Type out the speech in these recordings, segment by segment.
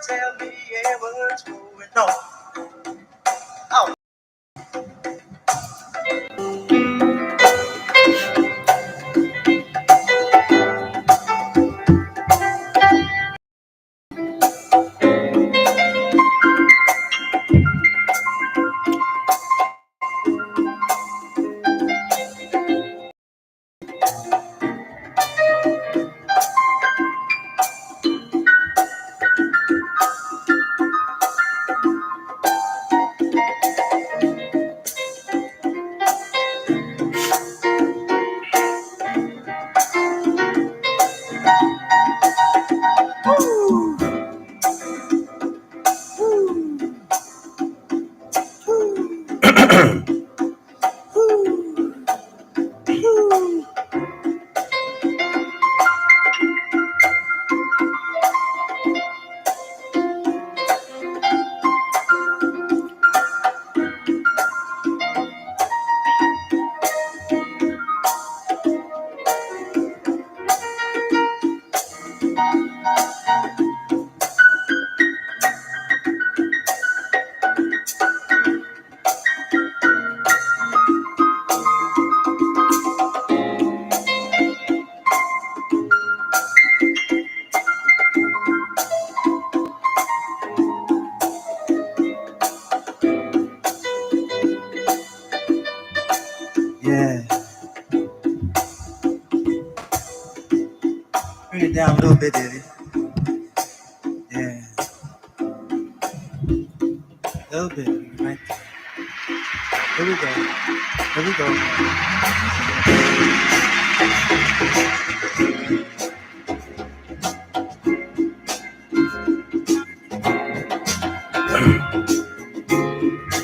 Tell me, yeah, what's going on? Oh. Yeah. Bring it down a little bit, Eddie. Yeah. A little bit. Right there. Here we go. Here we go.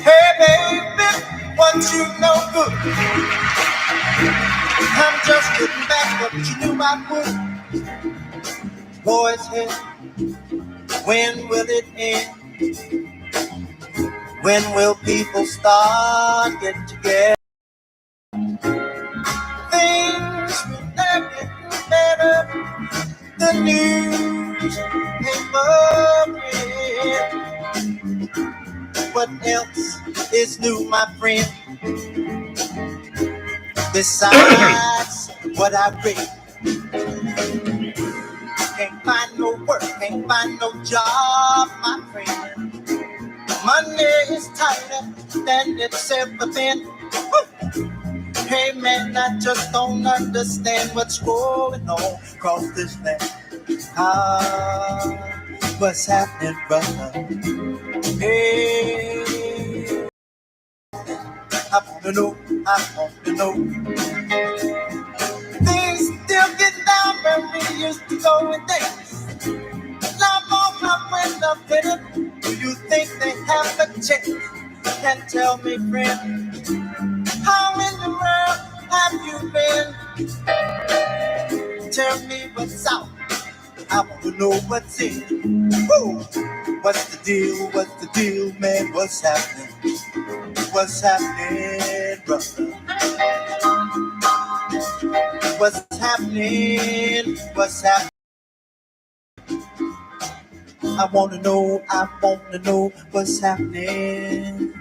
Hey, baby, what you know good? I'm just getting back what you knew I would. Boys, hey, when will it end? When will people start getting together? Things will never get better. The newspaper print. What else is new, my friend? Besides what I read, can't find no work, can't find no job, my friend. Money is tighter than it's ever been. Woo! Hey man, I just don't understand what's going on across this land. What's happening, brother? Hey, I wanna know. Things still get down where we used to go with things. Now more come when the bitter. Do you think they have a chance? Can tell me, friend, how in the world have you been? Tell me what's out. I want to know what's in. Woo! What's the deal? What's the deal, man? What's happening? What's happening, brother? What's happening? What's happening? I want to know what's happening.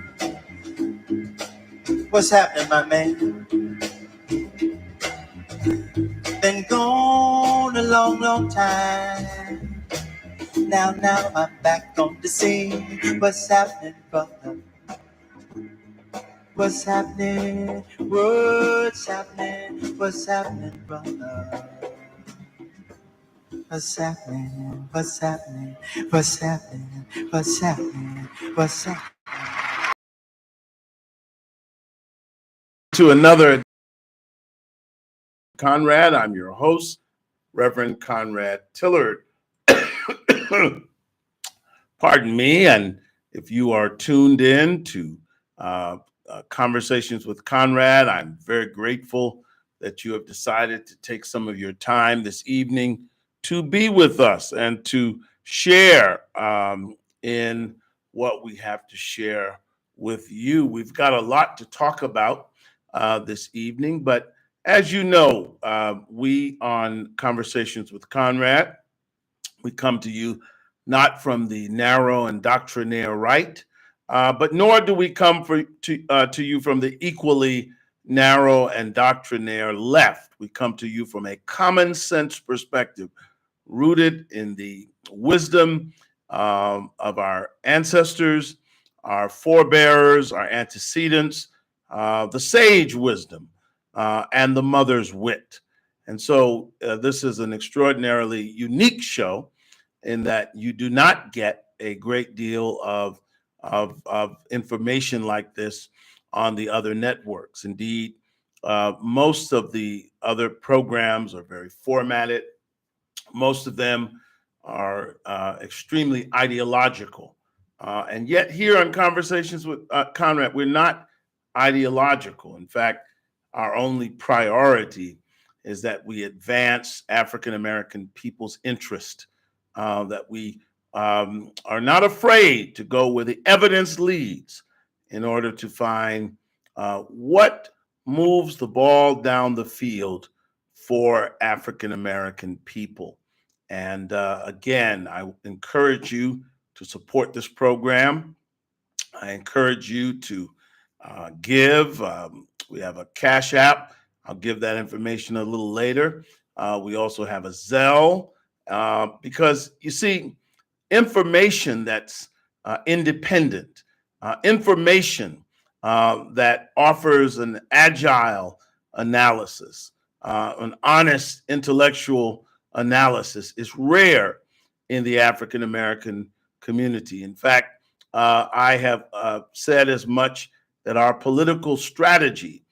What's happening, my man? Been gone a long, long time. Now I'm back on the scene. What's happening, brother? What's happening? What's happening? What's happening, brother? What's happening? What's happening? What's happening? What's happening? What's happening? To another Conrad, I'm your host, Reverend Conrad Tillard. Pardon me, and if you are tuned in to Conversations with Conrad, I'm very grateful that you have decided to take some of your time this evening to be with us and to share in what we have to share with you. We've got a lot to talk about this evening, but As you know, we on Conversations with Conrad, we come to you not from the narrow and doctrinaire right, but nor do we come to you from the equally narrow and doctrinaire left. We come to you from a common sense perspective rooted in the wisdom of our ancestors, our forebearers, our antecedents, the sage wisdom, and the mother's wit. And so this is an extraordinarily unique show in that you do not get a great deal of information like this on the other networks. Indeed, most of the other programs are very formatted. Most of them are extremely ideological. And yet, here on Conversations with Conrad, we're not ideological. In fact, our only priority is that we advance African American people's interest, that we are not afraid to go where the evidence leads in order to find what moves the ball down the field for African American people. And again, I encourage you to support this program. I encourage you to give. We have a Cash App. I'll give that information a little later. We also have a Zelle because you see, information that's independent, information that offers an agile analysis, an honest intellectual analysis is rare in the African American community. In fact, I have said as much that our political strategy,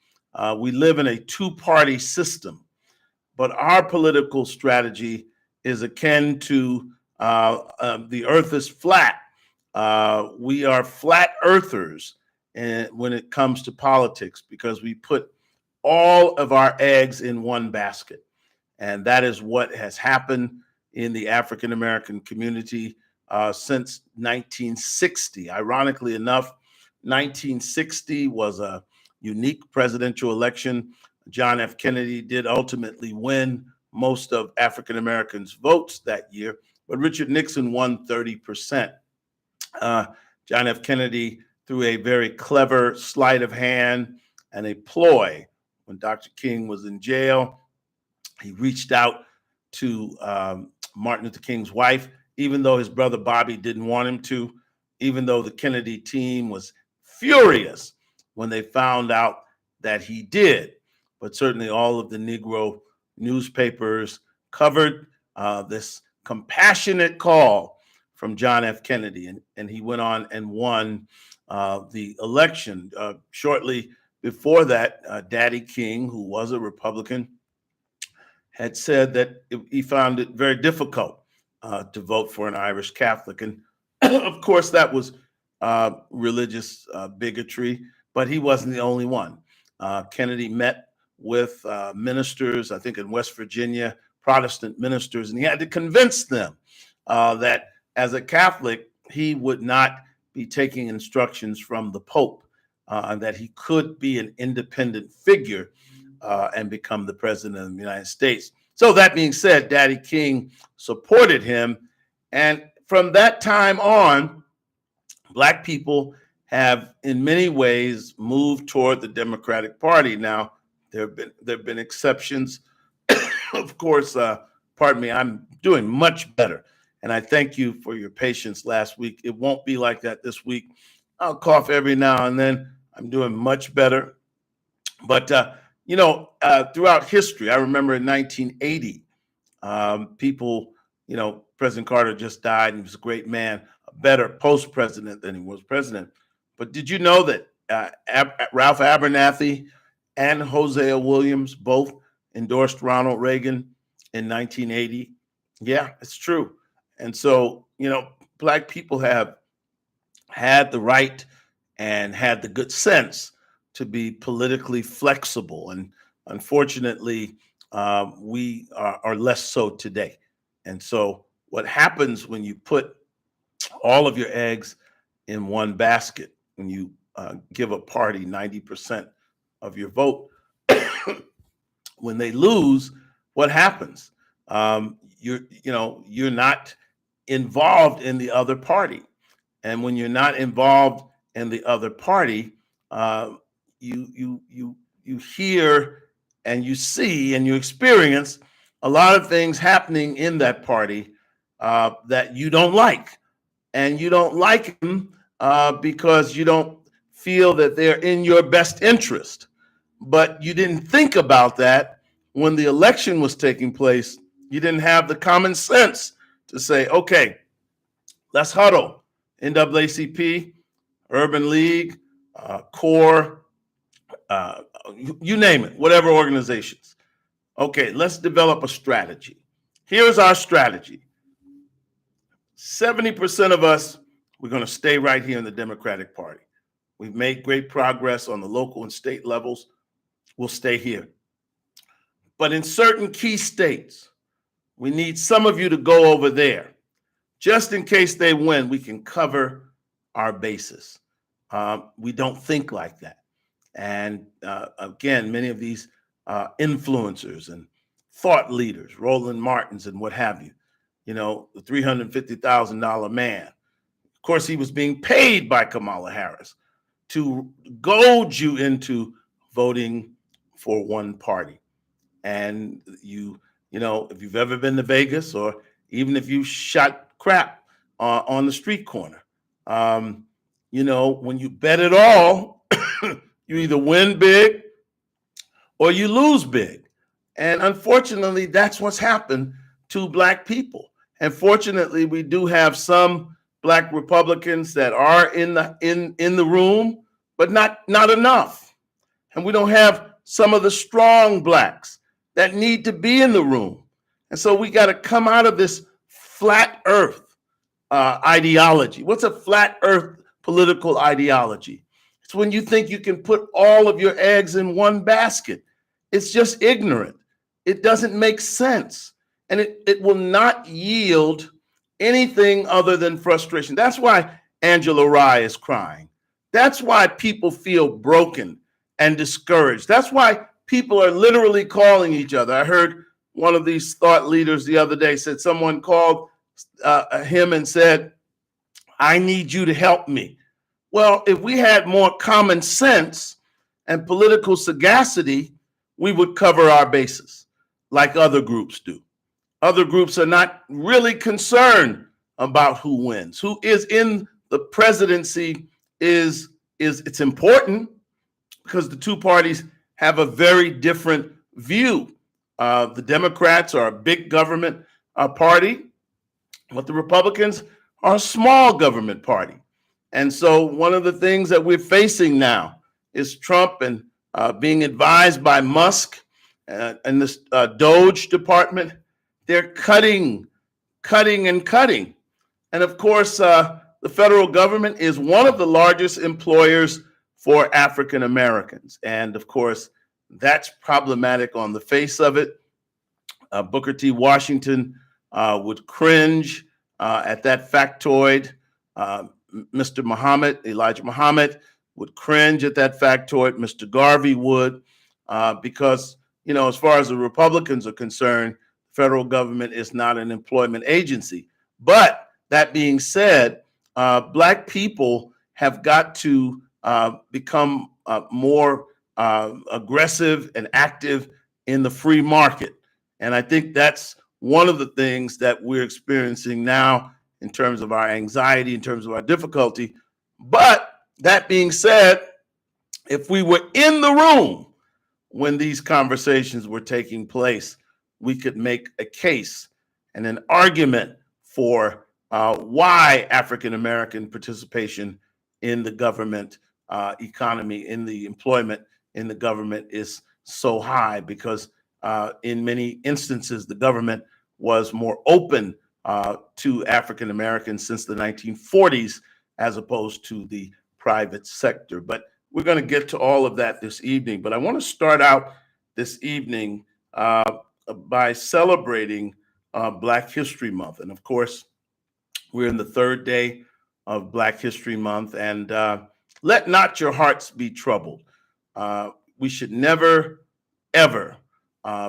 we live in a two-party system, but our political strategy is akin to the earth is flat. We are flat earthers when it comes to politics because we put all of our eggs in one basket. And that is what has happened in the African American community since 1960. Ironically enough, 1960 was a unique presidential election. John F. Kennedy did ultimately win most of African Americans' votes that year, but Richard Nixon won 30%. John F. Kennedy, through a very clever sleight of hand and a ploy, when Dr. King was in jail, he reached out to Martin Luther King's wife, even though his brother Bobby didn't want him to, even though the Kennedy team was furious when they found out that he did. But certainly all of the Negro newspapers covered this compassionate call from John F. Kennedy, and he went on and won the election. Shortly before that, Daddy King, who was a Republican, had said that he found it very difficult to vote for an Irish Catholic. And of course, that was religious bigotry, but he wasn't the only one. Kennedy met with ministers, I think in West Virginia, Protestant ministers, and he had to convince them that as a Catholic, he would not be taking instructions from the Pope, and that he could be an independent figure and become the president of the United States. So that being said, Daddy King supported him. And from that time on, Black people have in many ways moved toward the Democratic Party. Now, there have been exceptions. Of course, pardon me, I'm doing much better. And I thank you for your patience last week. It won't be like that this week. I'll cough every now and then. I'm doing much better. But, throughout history, I remember in 1980, people, President Carter just died. And he was a great man, a better post-president than he was president. But did you know that Ralph Abernathy and Hosea Williams both endorsed Ronald Reagan in 1980? Yeah, it's true. And so, Black people have had the right and had the good sense to be politically flexible. And unfortunately, we are less so today. And so what happens when you put all of your eggs in one basket, when you give a party 90% of your vote, When they lose, what happens? You're not involved in the other party, and when you're not involved in the other party, uh, you hear and you see and you experience a lot of things happening in that party that you don't like, and you don't like them because you don't feel that they're in your best interest. But you didn't think about that when the election was taking place. You didn't have the common sense to say, okay, let's huddle. NAACP, Urban League, CORE, uh, you name it, whatever organizations. Okay, let's develop a strategy. Here's our strategy. 70% of us, we're going to stay right here in the Democratic Party. We've made great progress on the local and state levels. We'll stay here. But in certain key states, we need some of you to go over there. Just in case they win, we can cover our bases. We don't think like that. And again, many of these influencers and thought leaders, Roland Martins and what have you, the $350,000 man. Of course, he was being paid by Kamala Harris to goad you into voting for one party. And if you've ever been to Vegas, or even if you shot crap on the street corner, when you bet it all, you either win big or you lose big. And unfortunately, that's what's happened to Black people. And fortunately, we do have some Black Republicans that are in the room, but not enough. And we don't have some of the strong Blacks that need to be in the room. And so we got to come out of this flat earth ideology. What's a flat earth political ideology? It's when you think you can put all of your eggs in one basket. It's just ignorant. It doesn't make sense. And it will not yield anything other than frustration. That's why Angela Rye is crying. That's why people feel broken and discouraged. That's why people are literally calling each other. I heard one of these thought leaders the other day said someone called him and said, I need you to help me. Well, if we had more common sense and political sagacity, we would cover our bases like other groups do. Other groups are not really concerned about who wins. Who is in the presidency is it's important because the two parties have a very different view. The Democrats are a big government party, but the Republicans are a small government party. And so one of the things that we're facing now is Trump and being advised by Musk and this Doge department. They're cutting. And of course, the federal government is one of the largest employers for African Americans. And of course, that's problematic on the face of it. Booker T. Washington would cringe at that factoid. Elijah Muhammad would cringe at that factoid. Mr. Garvey would, because, as far as the Republicans are concerned, the federal government is not an employment agency. But that being said, Black people have got to become more aggressive and active in the free market. And I think that's one of the things that we're experiencing now in terms of our anxiety, in terms of our difficulty. But that being said, if we were in the room when these conversations were taking place, we could make a case and an argument for why African American participation in the government economy, in the employment in the government is so high, because in many instances, the government was more open to African Americans since the 1940s, as opposed to the private sector. But we're going to get to all of that this evening. But I want to start out this evening by celebrating Black History Month. And of course, we're in the third day of Black History Month. And let not your hearts be troubled. We should never, ever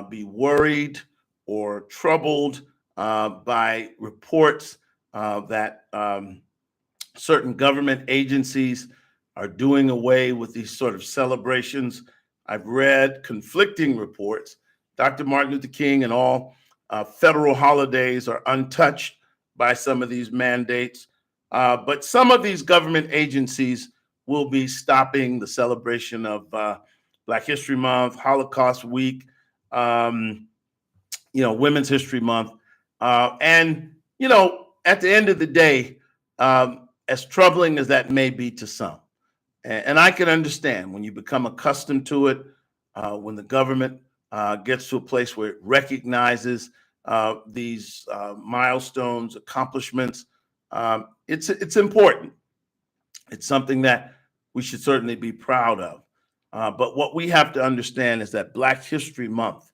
be worried or troubled by reports that certain government agencies are doing away with these sort of celebrations. I've read conflicting reports. Dr. Martin Luther King and all federal holidays are untouched by some of these mandates. But some of these government agencies will be stopping the celebration of Black History Month, Holocaust Week, Women's History Month. And at the end of the day, as troubling as that may be to some, and I can understand when you become accustomed to it, when the government gets to a place where it recognizes these milestones, accomplishments, it's important. It's something that we should certainly be proud of. But what we have to understand is that Black History Month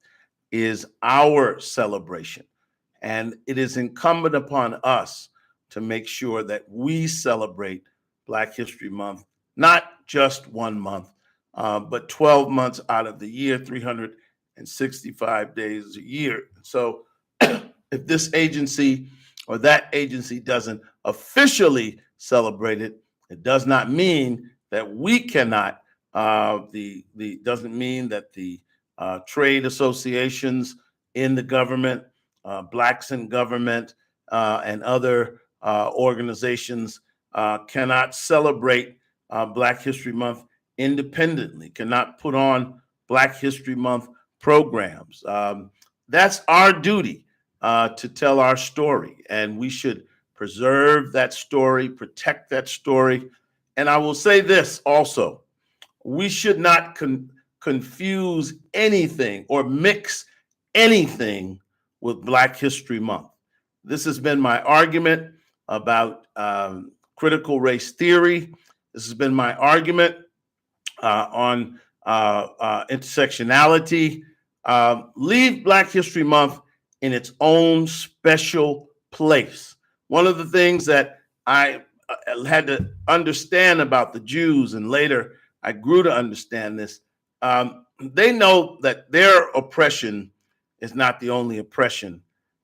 is our celebration, and it is incumbent upon us to make sure that we celebrate Black History Month, not just 1 month, but 12 months out of the year, 365 days a year. So if this agency or that agency doesn't officially celebrate it, it does not mean that we cannot. Doesn't mean that the trade associations in the government, Blacks in Government, and other organizations cannot celebrate Black History Month independently, cannot put on Black History Month programs. That's our duty to tell our story, and we should preserve that story, protect that story. And I will say this also, we should not confuse anything or mix anything with Black History Month. This has been my argument about critical race theory. This has been my argument on intersectionality. Leave Black History Month in its own special place. One of the things that I had to understand about the Jews, and later I grew to understand this, they know that their oppression is not the only oppression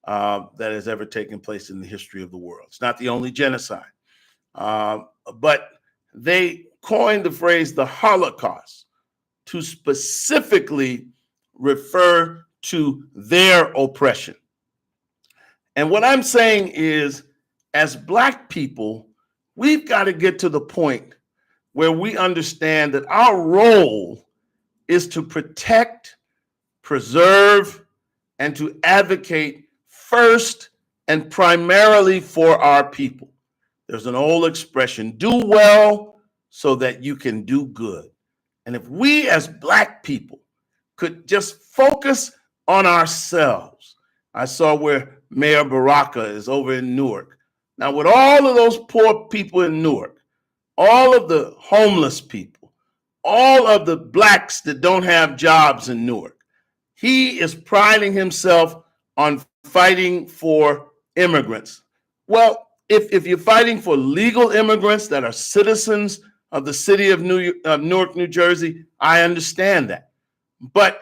that has ever taken place in the history of the world. It's not the only genocide. But they coined the phrase the Holocaust to specifically refer to their oppression. And what I'm saying is, as Black people, we've got to get to the point where we understand that our role is to protect, preserve, and to advocate first and primarily for our people. There's an old expression, do well so that you can do good. And if we as Black people could just focus on ourselves. I saw where Mayor Baraka is over in Newark. Now, with all of those poor people in Newark, all of the homeless people, all of the Blacks that don't have jobs in Newark, he is priding himself on fighting for immigrants. Well, if you're fighting for legal immigrants that are citizens of the city of Newark, New Jersey, I understand that. But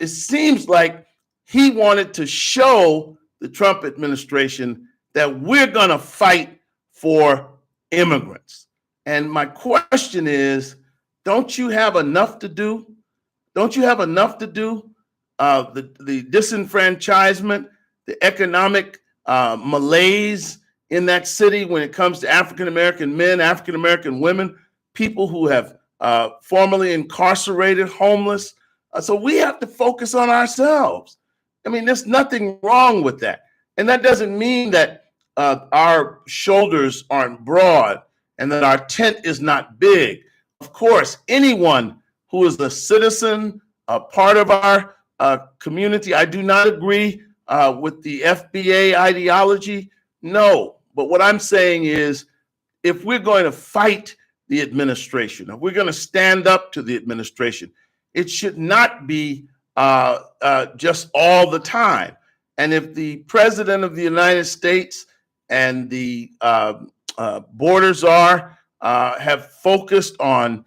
it seems like he wanted to show the Trump administration that we're going to fight for immigrants. And my question is, don't you have enough to do? Don't you have enough to do? The disenfranchisement, the economic malaise in that city when it comes to African-American men, African-American women, people who have formerly incarcerated, homeless. So we have to focus on ourselves. I mean, there's nothing wrong with that. And that doesn't mean that our shoulders aren't broad and that our tent is not big. Of course, anyone who is a citizen, a part of our community, I do not agree with the FBA ideology. No, but what I'm saying is, if we're going to fight the administration, if we're going to stand up to the administration, it should not be just all the time. And if the president of the United States and the border czar have focused on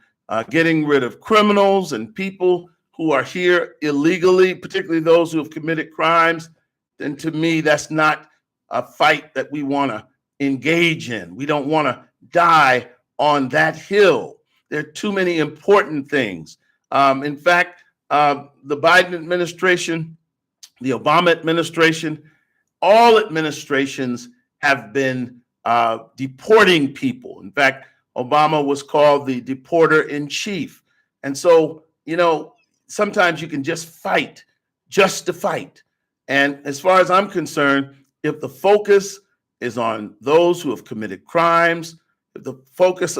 getting rid of criminals and people who are here illegally, particularly those who have committed crimes, then to me, that's not a fight that we want to engage in. We don't want to die on that hill. There are too many important things. In fact, the Biden administration, the Obama administration, all administrations have been deporting people. In fact, Obama was called the deporter in chief. And so, sometimes you can just fight, just to fight. And as far as I'm concerned, if the focus is on those who have committed crimes, if the focus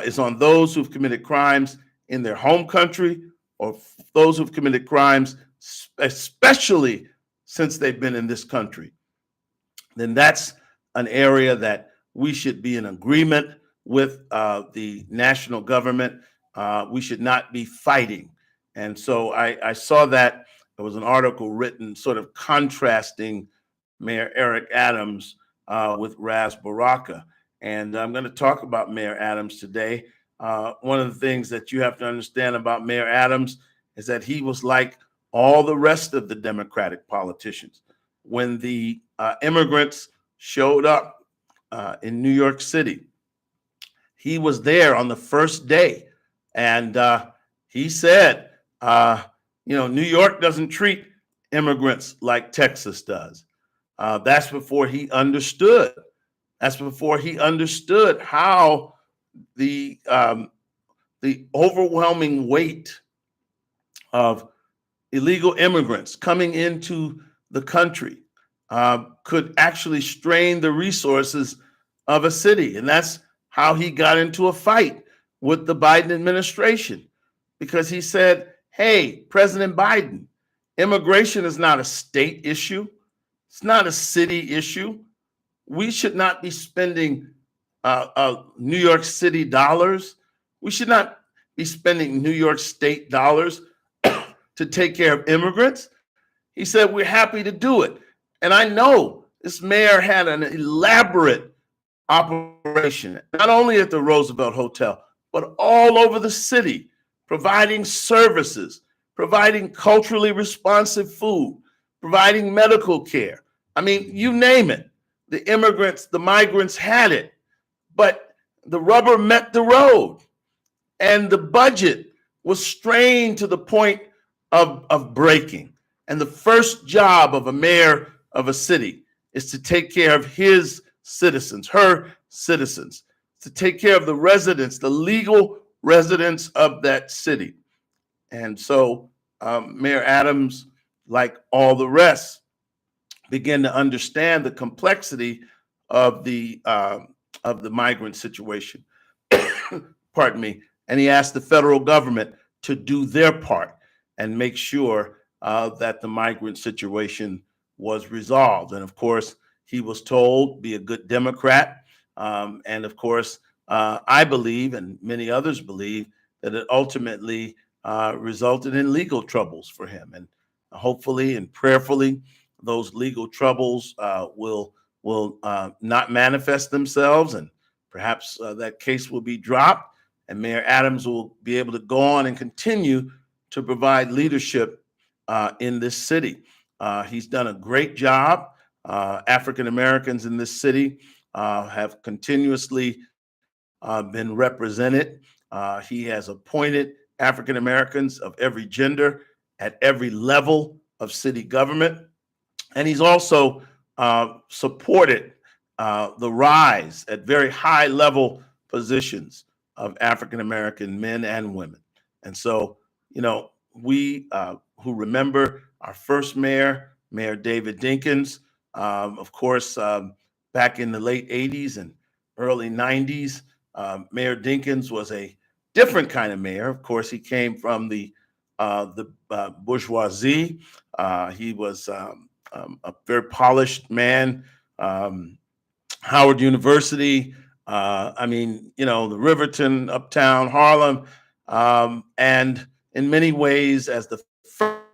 is on those who've committed crimes in their home country, or those who've committed crimes, especially since they've been in this country, then that's an area that we should be in agreement with the national government. We should not be fighting. And so I saw that there was an article written sort of contrasting Mayor Eric Adams with Ras Baraka. And I'm going to talk about Mayor Adams today. One of the things that you have to understand about Mayor Adams is that he was like all the rest of the Democratic politicians. When the immigrants showed up in New York City, he was there on the first day. And he said, New York doesn't treat immigrants like Texas does. That's before he understood. That's before he understood how the overwhelming weight of illegal immigrants coming into the country could actually strain the resources of a city. And that's how he got into a fight with the Biden administration, because he said, hey, President Biden, immigration is not a state issue. It's not a city issue. We should not be spending New York City dollars. We should not be spending New York State dollars to take care of immigrants. He said, we're happy to do it. And I know this mayor had an elaborate operation, not only at the Roosevelt Hotel, but all over the city, providing services, providing culturally responsive food, providing medical care. I mean, you name it. The immigrants, the migrants had it, but the rubber met the road, and the budget was strained to the point of breaking. And the first job of a mayor of a city is to take care of his citizens, her citizens, to take care of the residents, the legal residents of that city. And so Mayor Adams, like all the rest, began to understand the complexity of the migrant situation. Pardon me. And he asked the federal government to do their part and make sure that the migrant situation was resolved. And of course, he was told, be a good Democrat. And of course, I believe, and many others believe, that it ultimately resulted in legal troubles for him. And hopefully and prayerfully, those legal troubles will not manifest themselves, and perhaps that case will be dropped, and Mayor Adams will be able to go on and continue to provide leadership in this city. He's done a great job. African Americans in this city have continuously been represented. He has appointed African Americans of every gender at every level of city government. And he's also supported the rise at very high level positions of African American men and women. And so, we who remember our first mayor, Mayor David Dinkins, of course, back in the late 80s and early 90s, Mayor Dinkins was a different kind of mayor. Of course, he came from the bourgeoisie. He was a very polished man. Howard University, the Riverton, Uptown Harlem, and in many ways, as the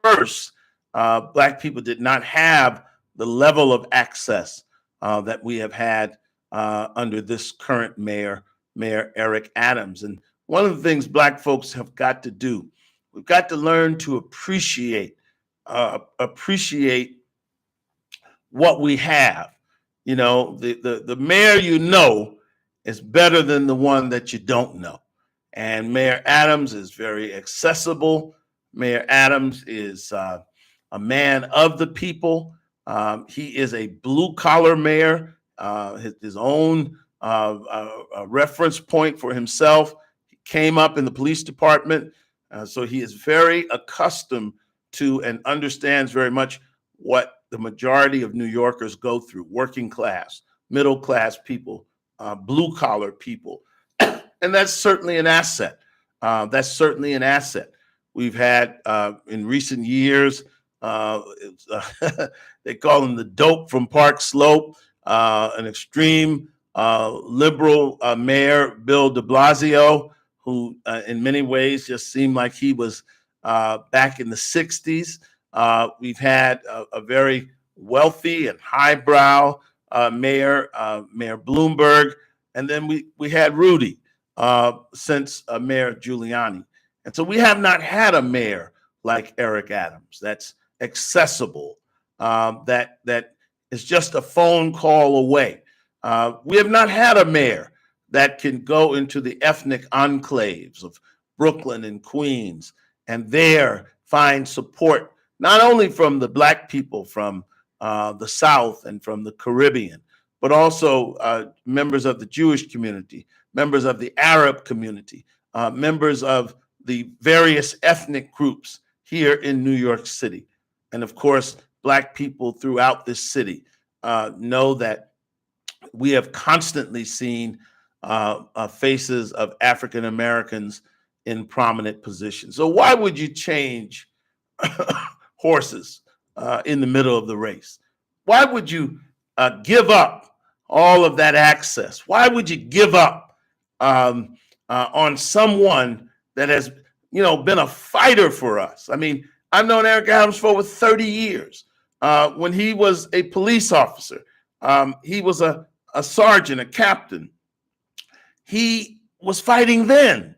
first, Black people did not have the level of access that we have had under this current mayor, Mayor Eric Adams. And one of the things Black folks have got to do We've got to learn to appreciate what we have. You know, the mayor you know is better than the one that you don't know. And Mayor Adams is very accessible. Mayor Adams is a man of the people. He is a blue collar mayor, his own reference point for himself. He came up in the police department, so he is very accustomed to and understands very much what the majority of New Yorkers go through: working class, middle class people, blue collar people. And that's certainly an asset. That's certainly an asset. We've had in recent years, they call him the dope from Park Slope, an extreme liberal mayor, Bill de Blasio, who in many ways just seemed like he was back in the 60s. We've had a very wealthy and highbrow mayor, Mayor Bloomberg. And then we had Rudy since Mayor Giuliani. And so we have not had a mayor like Eric Adams that's accessible, that is just a phone call away. We have not had a mayor that can go into the ethnic enclaves of Brooklyn and Queens and there find support, not only from the Black people from the South and from the Caribbean, but also members of the Jewish community, members of the Arab community, members of the various ethnic groups here in New York City. And of course, Black people throughout this city know that we have constantly seen faces of African Americans in prominent positions. So why would you change horses in the middle of the race? Why would you give up all of that access? Why would you give up on someone that has, been a fighter for us? I mean, I've known Eric Adams for over 30 years. When he was a police officer, he was a sergeant, a captain. He was fighting then.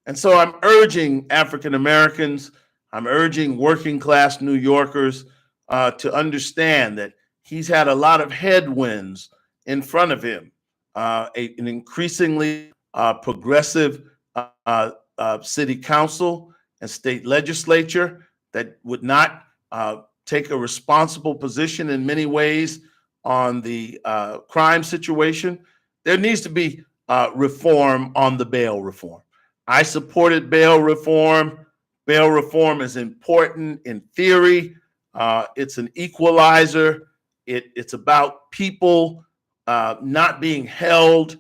And so I'm urging African Americans, I'm urging working class New Yorkers to understand that he's had a lot of headwinds in front of him, an increasingly progressive city council and state legislature that would not take a responsible position in many ways on the crime situation. There needs to be reform on the bail reform. I supported bail reform. Bail reform is important in theory. It's an equalizer. It's about people not being held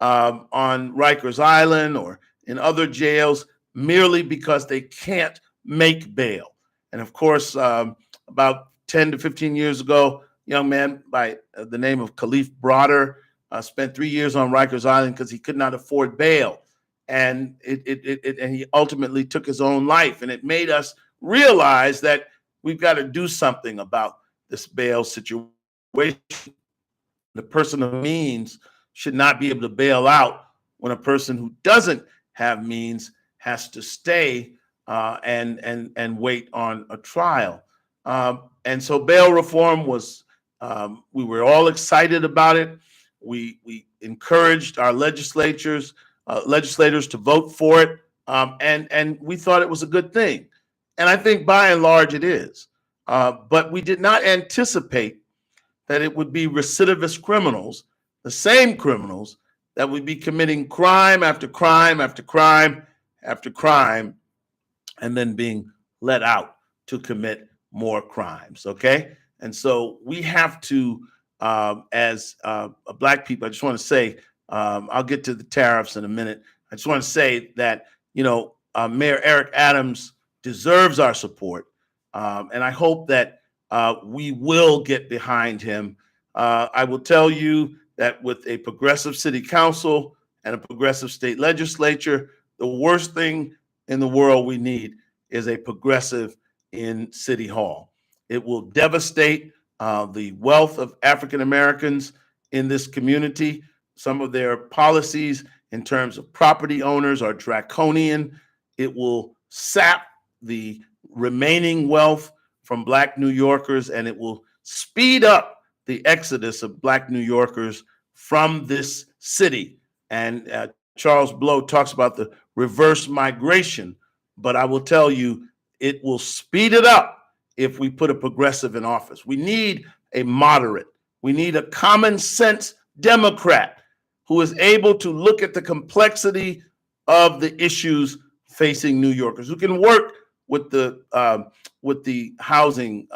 on Rikers Island or in other jails merely because they can't make bail. And of course, about 10 to 15 years ago, a young man by the name of Khalif Broder spent 3 years on Rikers Island because he could not afford bail. And and he ultimately took his own life. And it made us realize that we've got to do something about this bail situation. The person of means should not be able to bail out when a person who doesn't have means has to stay and wait on a trial. And so bail reform was, we were all excited about it. We encouraged our legislators to vote for it, and we thought it was a good thing. And I think by and large it is. But we did not anticipate that it would be recidivist criminals, the same criminals that would be committing crime after crime after crime after crime, and then being let out to commit more crimes, okay? And so we have to, as Black people, I just want to say, I'll get to the tariffs in a minute. I just want to say that, Mayor Eric Adams deserves our support. And I hope that we will get behind him. I will tell you that with a progressive city council and a progressive state legislature, the worst thing in the world we need is a progressive in City Hall. It will devastate the wealth of African Americans in this community. Some of their policies in terms of property owners are draconian. It will sap the remaining wealth from Black New Yorkers, and it will speed up the exodus of Black New Yorkers from this city. And Charles Blow talks about the reverse migration, but I will tell you, it will speed it up if we put a progressive in office. We need a moderate. We need a common sense Democrat who is able to look at the complexity of the issues facing New Yorkers, who can work with the housing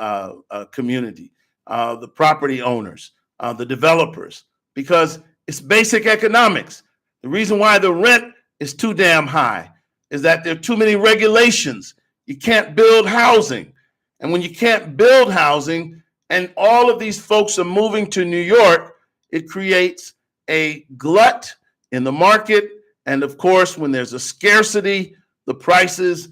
community, the property owners, the developers, because it's basic economics. The reason why the rent is too damn high is that there are too many regulations. You can't build housing. And when you can't build housing and all of these folks are moving to New York, it creates a glut in the market. And of course, when there's a scarcity, the prices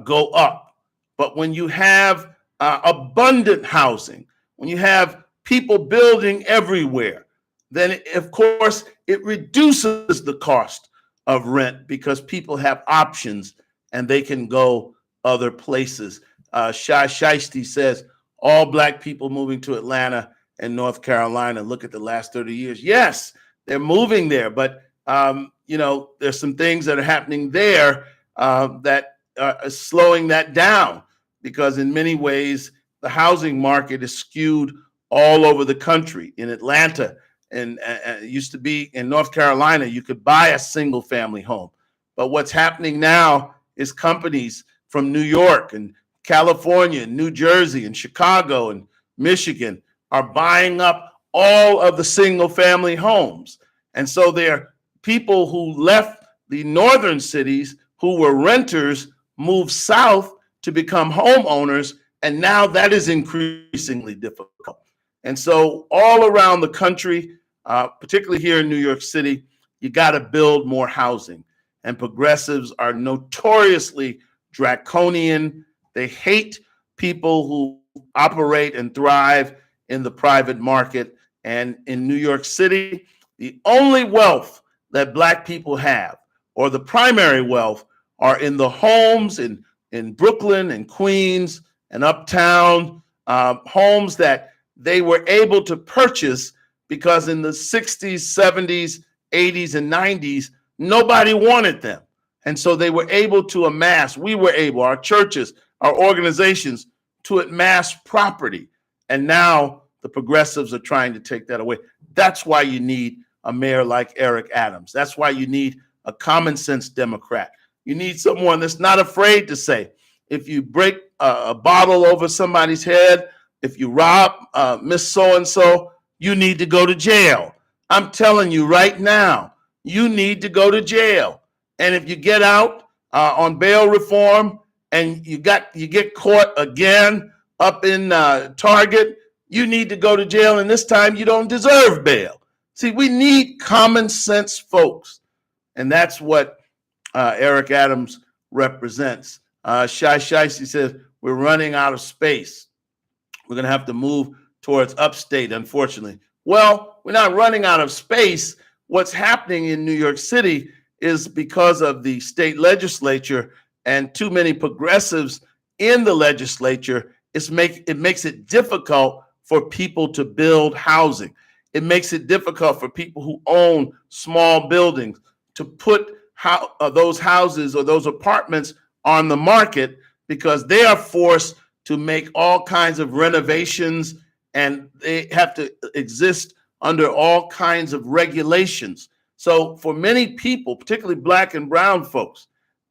go up. But when you have abundant housing, when you have people building everywhere, then of course it reduces the cost of rent because people have options and they can go other places. Shai Shiesty says all Black people moving to Atlanta and North Carolina. Look at the last 30 years. Yes, they're moving there, but there's some things that are happening there that are slowing that down, because in many ways the housing market is skewed all over the country. In Atlanta, and it used to be in North Carolina, you could buy a single family home. But what's happening now is companies from New York and California, and New Jersey, and Chicago, and Michigan are buying up all of the single family homes. And so there are people who left the northern cities who were renters, moved south to become homeowners, and now that is increasingly difficult. And so all around the country, particularly here in New York City, you got to build more housing. And progressives are notoriously draconian. They hate people who operate and thrive in the private market. And in New York City, the only wealth that Black people have, or the primary wealth, are in the homes in Brooklyn and Queens and Uptown, homes that they were able to purchase because in the 60s, 70s, 80s, and 90s, nobody wanted them. And so they were able to amass, we were able, our churches, our organizations, to amass property. And now the progressives are trying to take that away. That's why you need a mayor like Eric Adams. That's why you need a common sense Democrat. You need someone that's not afraid to say, if you break a bottle over somebody's head, if you rob Miss So-and-so, you need to go to jail. I'm telling you right now, you need to go to jail. And if you get out on bail reform and you get caught again up in Target, you need to go to jail, and this time you don't deserve bail. See, we need common sense folks, and that's what Eric Adams represents. Shai Shiesty says, we're running out of space. We're going to have to move towards upstate, unfortunately. Well, we're not running out of space. What's happening in New York City is because of the state legislature and too many progressives in the legislature, it makes it difficult for people to build housing. It makes it difficult for people who own small buildings to put those houses or those apartments on the market, because they are forced to make all kinds of renovations and they have to exist under all kinds of regulations. So for many people, particularly Black and brown folks,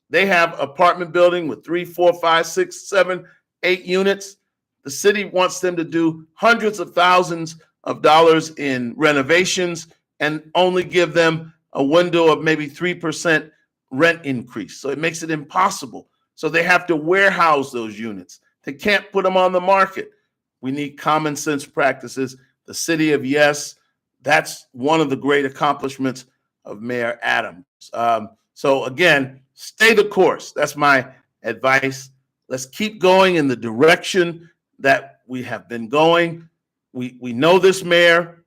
they have apartment building with 3, 4, 5, 6, 7, 8 units. The city wants them to do hundreds of thousands of dollars in renovations and only give them a window of maybe 3% rent increase. So it makes it impossible. So they have to warehouse those units. They can't put them on the market. We need common sense practices. The city of yes, that's one of the great accomplishments of Mayor Adams. So again, stay the course. That's my advice. Let's keep going in the direction that we have been going. We know this mayor.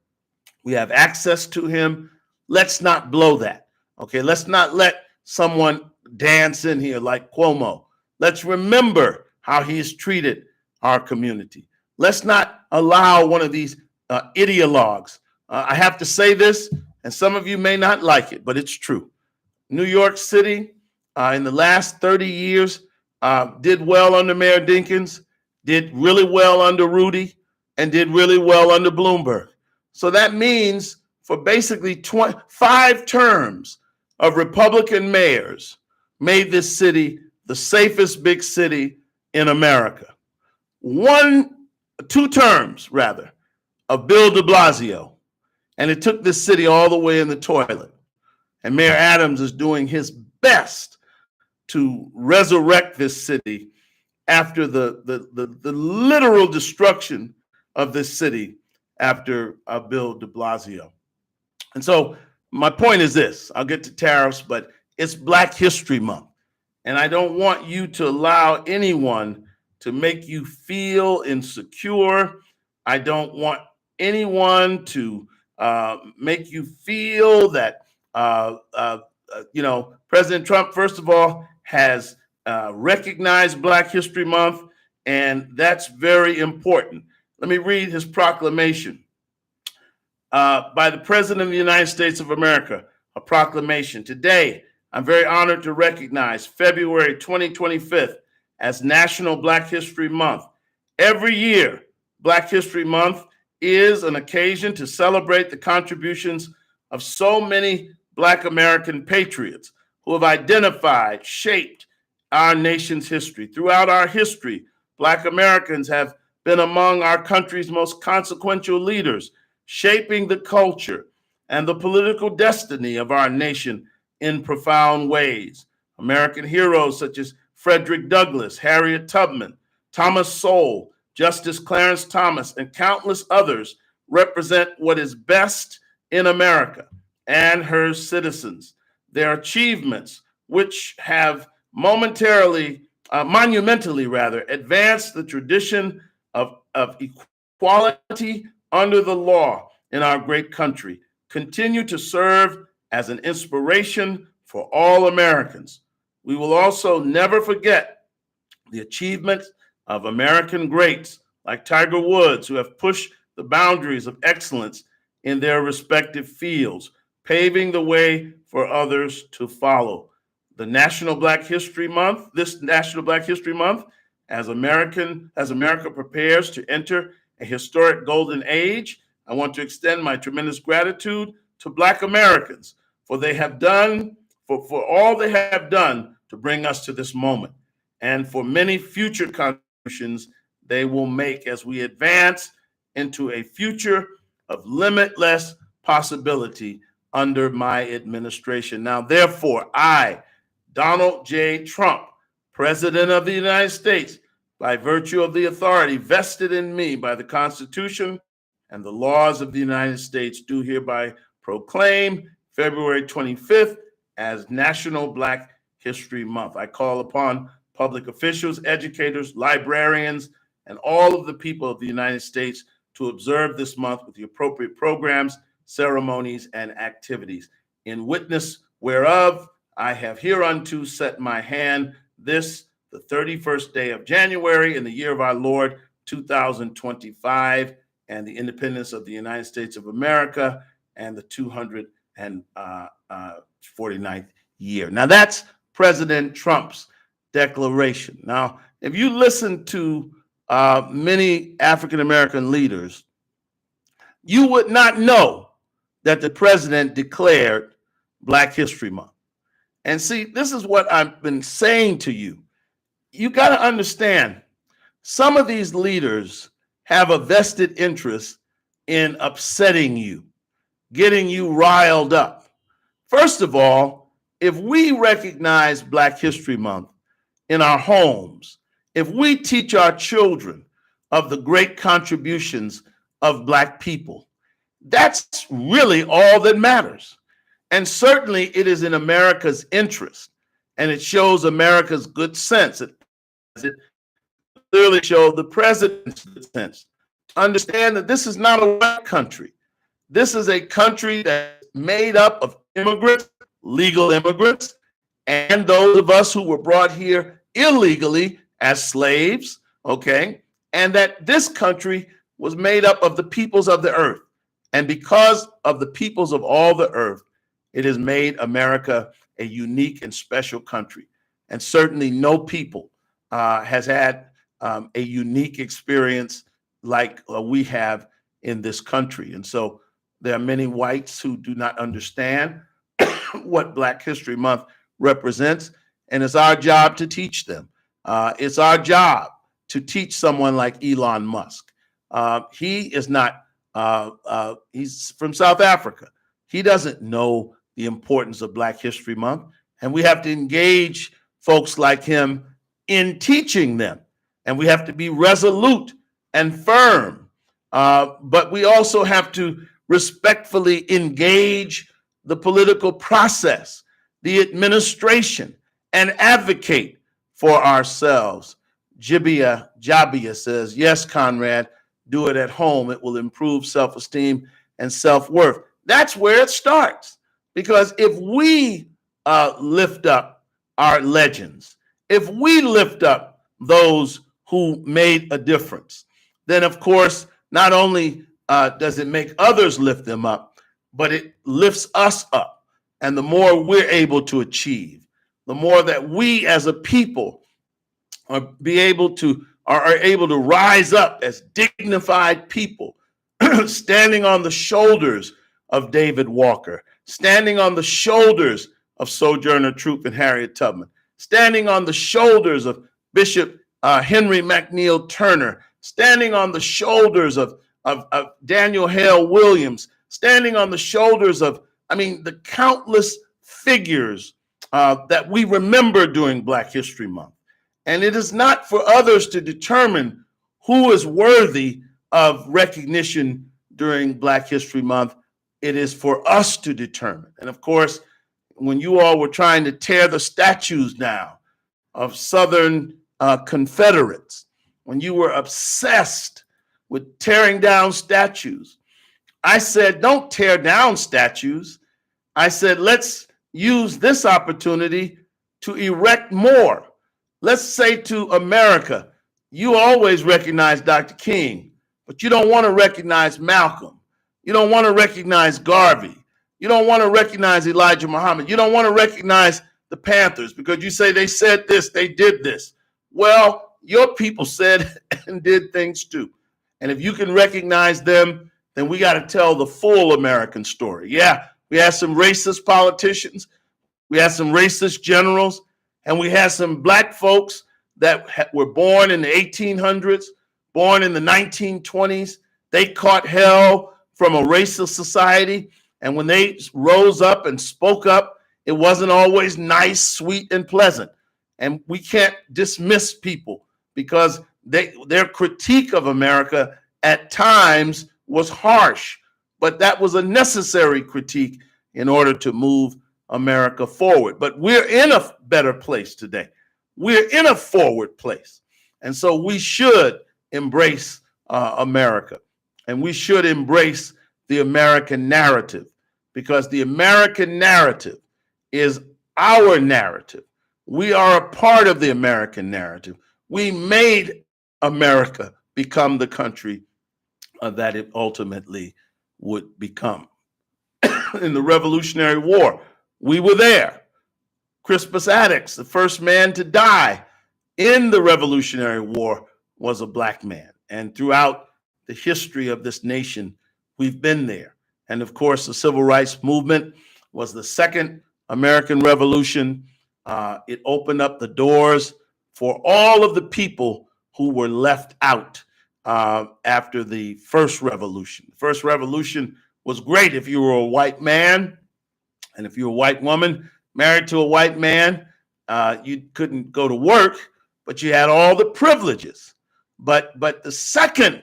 We have access to him. Let's not blow that. Okay, let's not let someone dance in here like Cuomo. Let's remember how he has treated our community. Let's not allow one of these ideologues. I have to say this, and some of you may not like it, but it's true. New York City, in the last 30 years, did well under Mayor Dinkins, did really well under Rudy, and did really well under Bloomberg. So that means for basically 5 terms of Republican mayors made this city the safest big city in America. 2 terms, rather, of Bill de Blasio, and it took this city all the way in the toilet. And Mayor Adams is doing his best to resurrect this city after the literal destruction of this city after Bill de Blasio. And so my point is this, I'll get to tariffs, but it's Black History Month. And I don't want you to allow anyone to make you feel insecure. I don't want anyone to make you feel that, President Trump, first of all, has recognized Black History Month, and that's very important. Let me read his proclamation. By the President of the United States of America, a proclamation. Today, I'm very honored to recognize February 2025 as National Black History Month. Every year, Black History Month is an occasion to celebrate the contributions of so many Black American patriots who have identified, shaped our nation's history. Throughout our history, Black Americans have been among our country's most consequential leaders, shaping the culture and the political destiny of our nation in profound ways. American heroes such as Frederick Douglass, Harriet Tubman, Thomas Sowell, Justice Clarence Thomas, and countless others represent what is best in America and her citizens. Their achievements, which have monumentally advanced the tradition of equality under the law in our great country, continue to serve as an inspiration for all Americans. We will also never forget the achievements of American greats like Tiger Woods, who have pushed the boundaries of excellence in their respective fields, paving the way for others to follow. This National Black History Month, as America prepares to enter a historic golden age, I want to extend my tremendous gratitude to Black Americans for all they have done to bring us to this moment, and for many future contributions they will make as we advance into a future of limitless possibility under my administration. Now, therefore, I, Donald J. Trump, President of the United States, by virtue of the authority vested in me by the Constitution and the laws of the United States, do hereby proclaim February 25th as National Black History Month. I call upon public officials, educators, librarians, and all of the people of the United States to observe this month with the appropriate programs, ceremonies, and activities. In witness whereof, I have hereunto set my hand this, the 31st day of January in the year of our Lord, 2025, and the independence of the United States of America, and the 249th year. Now, that's President Trump's declaration. Now, if you listen to many African-American leaders, you would not know that the president declared Black History Month. And see, this is what I've been saying to you. You got to understand, some of these leaders have a vested interest in upsetting you, getting you riled up. First of all, if we recognize Black History Month in our homes, if we teach our children of the great contributions of Black people, that's really all that matters. And certainly it is in America's interest, and it shows America's good sense. It clearly showed the president's good sense to understand that this is not a white country. This is a country that's made up of immigrants, legal immigrants, and those of us who were brought here illegally as slaves, okay? And that this country was made up of the peoples of the earth. And because of the peoples of all the earth, it has made America a unique and special country. And certainly no people has had a unique experience like we have in this country. And so there are many whites who do not understand what Black History Month represents, and it's our job to teach them. It's our job to teach someone like Elon Musk. He is not, he's from South Africa. He doesn't know the importance of Black History Month, and we have to engage folks like him in teaching them, and we have to be resolute and firm. But we also have to respectfully engage the political process, the administration, and advocate for ourselves. Jabia says, yes, Conrad, do it at home. It will improve self-esteem and self-worth. That's where it starts. Because if we lift up our legends, if we lift up those who made a difference, then of course, not only does it make others lift them up, but it lifts us up. And the more we're able to achieve, the more that we as a people are able to rise up as dignified people, standing on the shoulders of David Walker, standing on the shoulders of Sojourner Truth and Harriet Tubman, standing on the shoulders of Bishop Henry McNeil Turner, standing on the shoulders of Daniel Hale Williams, standing on the shoulders of, the countless figures that we remember during Black History Month. And it is not for others to determine who is worthy of recognition during Black History Month. It is for us to determine. And of course, when you all were trying to tear the statues down of Southern Confederates, when you were obsessed with tearing down statues, I said, don't tear down statues. I said, let's use this opportunity to erect more. Let's say to America, you always recognize Dr. King, but you don't want to recognize Malcolm. You don't want to recognize Garvey. You don't want to recognize Elijah Muhammad. You don't want to recognize the Panthers because you say they said this, they did this. Well, your people said and did things too. And if you can recognize them, then we got to tell the full American story. Yeah, we had some racist politicians. We had some racist generals. And we had some Black folks that were born in the 1800s, born in the 1920s. They caught hell from a racist society. And when they rose up and spoke up, it wasn't always nice, sweet, and pleasant. And we can't dismiss people because their critique of America at times was harsh, but that was a necessary critique in order to move America forward. But we're in a better place today. We're in a forward place. And so we should embrace America, and we should embrace the American narrative, because the American narrative is our narrative. We are a part of the American narrative. We made America become the country that it ultimately would become. In the Revolutionary War, we were there. Crispus Attucks, the first man to die in the Revolutionary War, was a Black man. And throughout the history of this nation, we've been there. And of course, the Civil Rights Movement was the second American Revolution. It opened up the doors for all of the people who were left out after the first revolution. The first revolution was great if you were a white man, and if you're a white woman married to a white man, you couldn't go to work, but you had all the privileges. But the second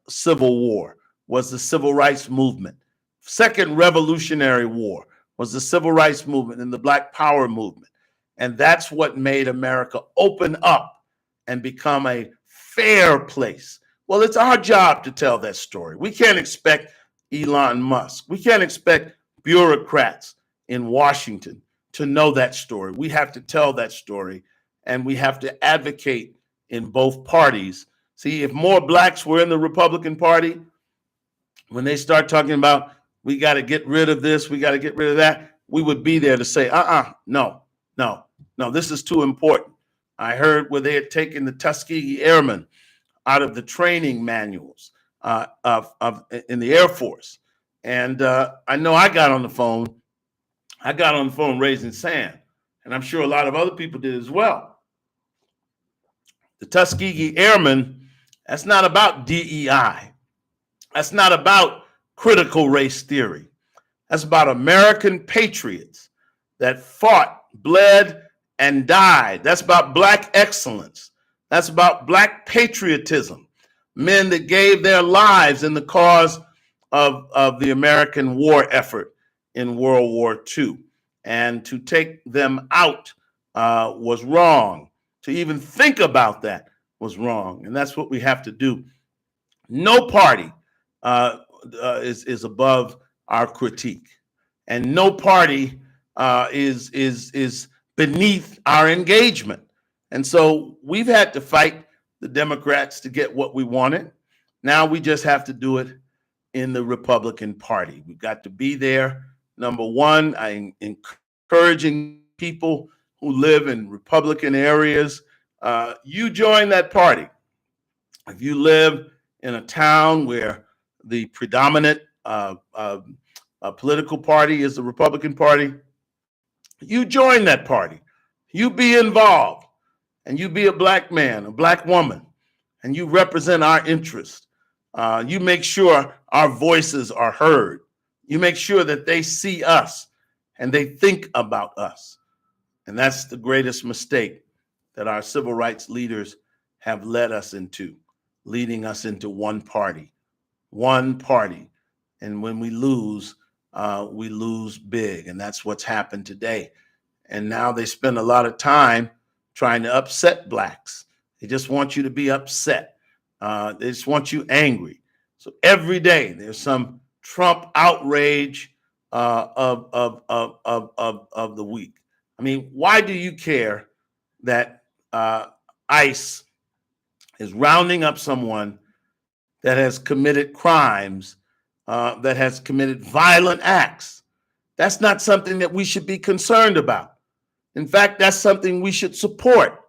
Civil War was the Civil Rights Movement. Second Revolutionary War was the Civil Rights Movement and the Black Power movement. And that's what made America open up and become a fair place. Well, it's our job to tell that story. We can't expect Elon Musk. We can't expect bureaucrats in Washington to know that story. We have to tell that story. and we have to advocate in both parties. See, if more blacks were in the Republican Party, when they start talking about we got to get rid of this, we got to get rid of that, we would be there to say, no, this is too important. I heard where they had taken the Tuskegee Airmen out of the training manuals in the Air Force. And I know I got on the phone. I got on the phone raising sand, and I'm sure a lot of other people did as well. The Tuskegee Airmen, that's not about DEI. That's not about critical race theory. That's about American patriots that fought, bled, and died. That's about Black excellence. That's about Black patriotism. Men that gave their lives in the cause of the American war effort in World War II. And to take them out was wrong. To even think about that was wrong. And that's what we have to do. No party is above our critique, and no party is beneath our engagement. And so we've had to fight the Democrats to get what we wanted. Now we just have to do it in the Republican Party. We've got to be there. Number one, I'm encouraging people who live in Republican areas, you join that party. If you live in a town where the predominant political party is the Republican Party, you join that party. You be involved, and you be a Black man, a Black woman, and you represent our interests. You make sure our voices are heard. You make sure that they see us and they think about us. And that's the greatest mistake that our civil rights leaders have led us into, leading us into one party. And when we lose big. And that's what's happened today. And now they spend a lot of time trying to upset Blacks. They just want you to be upset. They just want you angry. So every day there's some Trump outrage of the week. I mean, why do you care that ICE is rounding up someone that has committed crimes, that has committed violent acts? That's not something that we should be concerned about. In fact, that's something we should support.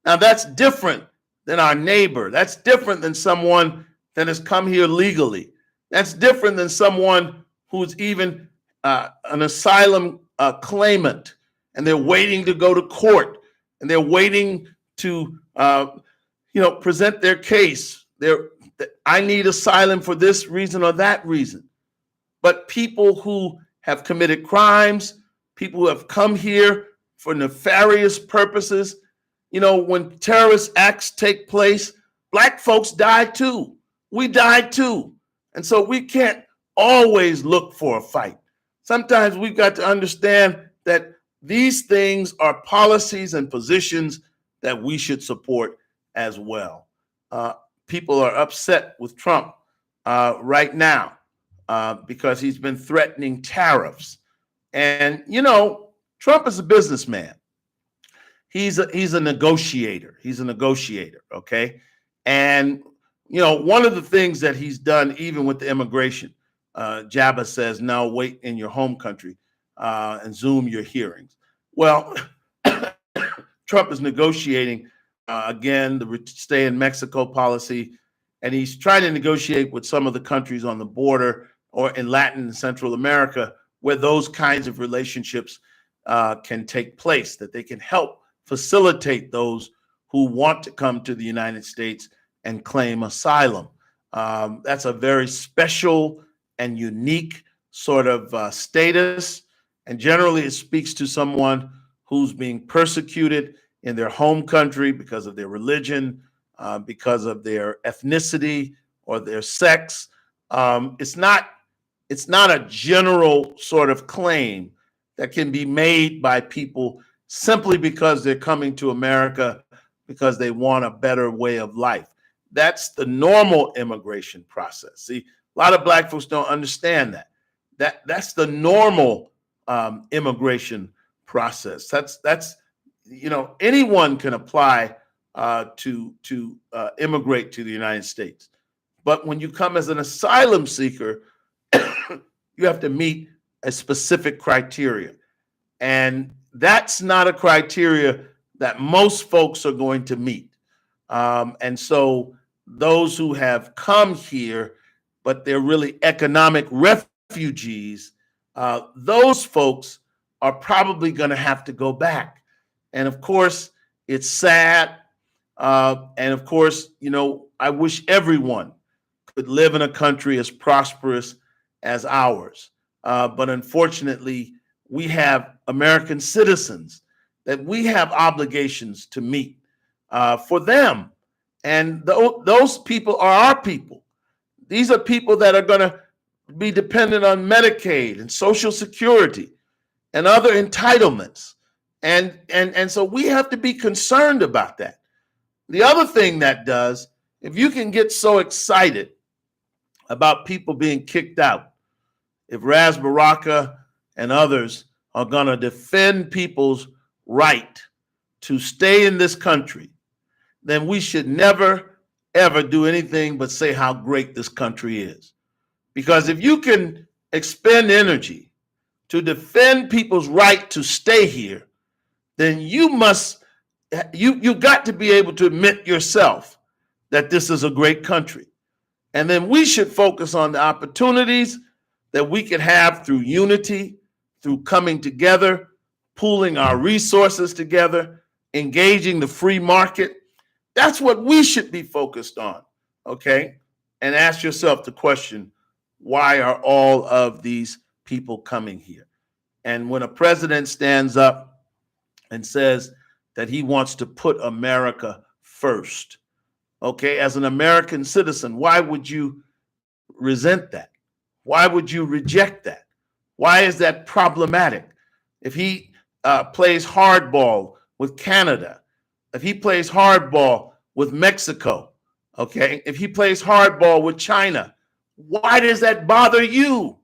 Now, that's different than our neighbor. That's different than someone that has come here legally. That's different than someone who's even an asylum claimant, and they're waiting to go to court, and they're waiting to present their case. I need asylum for this reason or that reason. But people who have committed crimes, people who have come here for nefarious purposes, when terrorist acts take place, Black folks die too. We die too. And so we can't always look for a fight. Sometimes we've got to understand that these things are policies and positions that we should support as well. People are upset with Trump right now because he's been threatening tariffs. And, Trump is a businessman. He's a negotiator. He's a negotiator, okay? And, one of the things that he's done, even with the immigration, Jabba says, no, wait in your home country and Zoom your hearings. Well, Trump is negotiating, again, the stay in Mexico policy, and he's trying to negotiate with some of the countries on the border or in Latin and Central America where those kinds of relationships can take place, that they can help facilitate those who want to come to the United States and claim asylum. That's a very special and unique sort of status. And generally it speaks to someone who's being persecuted in their home country because of their religion, because of their ethnicity or their sex. It's not a general sort of claim that can be made by people simply because they're coming to America because they want a better way of life. That's the normal immigration process. See, a lot of Black folks don't understand that. That's the normal immigration process. That's anyone can apply to immigrate to the United States. But when you come as an asylum seeker, you have to meet a specific criteria. And that's not a criteria that most folks are going to meet. And so those who have come here, but they're really economic refugees, those folks are probably going to have to go back. And of course, it's sad. And of course, I wish everyone could live in a country as prosperous as ours. But unfortunately, we have American citizens that we have obligations to meet for them. And those people are our people. These are people that are going to be dependent on Medicaid and Social Security and other entitlements. And so we have to be concerned about that. The other thing that does, if you can get so excited about people being kicked out, if Ras Baraka and others are going to defend people's right to stay in this country, then we should never, ever do anything but say how great this country is. Because if you can expend energy to defend people's right to stay here, then you got to be able to admit yourself that this is a great country. And then we should focus on the opportunities that we could have through unity, through coming together, pooling our resources together, engaging the free market. That's what we should be focused on, okay? And ask yourself the question, why are all of these people coming here? And when a president stands up and says that he wants to put America first, okay, as an American citizen, why would you resent that? Why would you reject that? Why is that problematic? If he plays hardball with Canada, if he plays hardball with Mexico, okay, if he plays hardball with China, why does that bother you?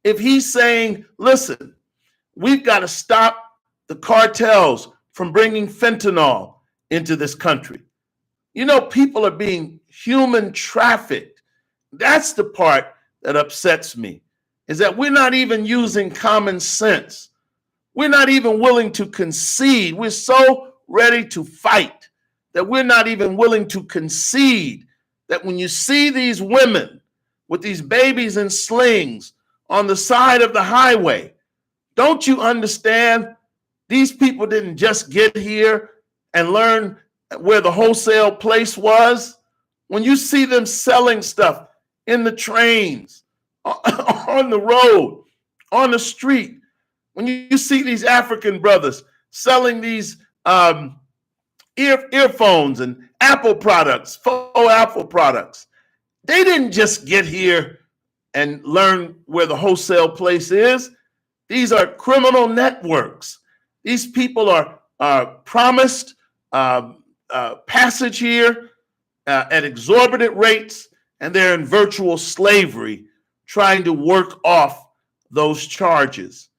If he's saying, listen, we've got to stop the cartels from bringing fentanyl into this country. People are being human trafficked. That's the part that upsets me, is that we're not even using common sense. We're not even willing to concede. We're so ready to fight that we're not even willing to concede that when you see these women with these babies in slings on the side of the highway, don't you understand? These people didn't just get here and learn where the wholesale place was. When you see them selling stuff in the trains, on the road, on the street, when you see these African brothers selling these earphones and Apple products, faux Apple products, they didn't just get here and learn where the wholesale place is. These are criminal networks. These people are promised passage here at exorbitant rates, and they're in virtual slavery trying to work off those charges.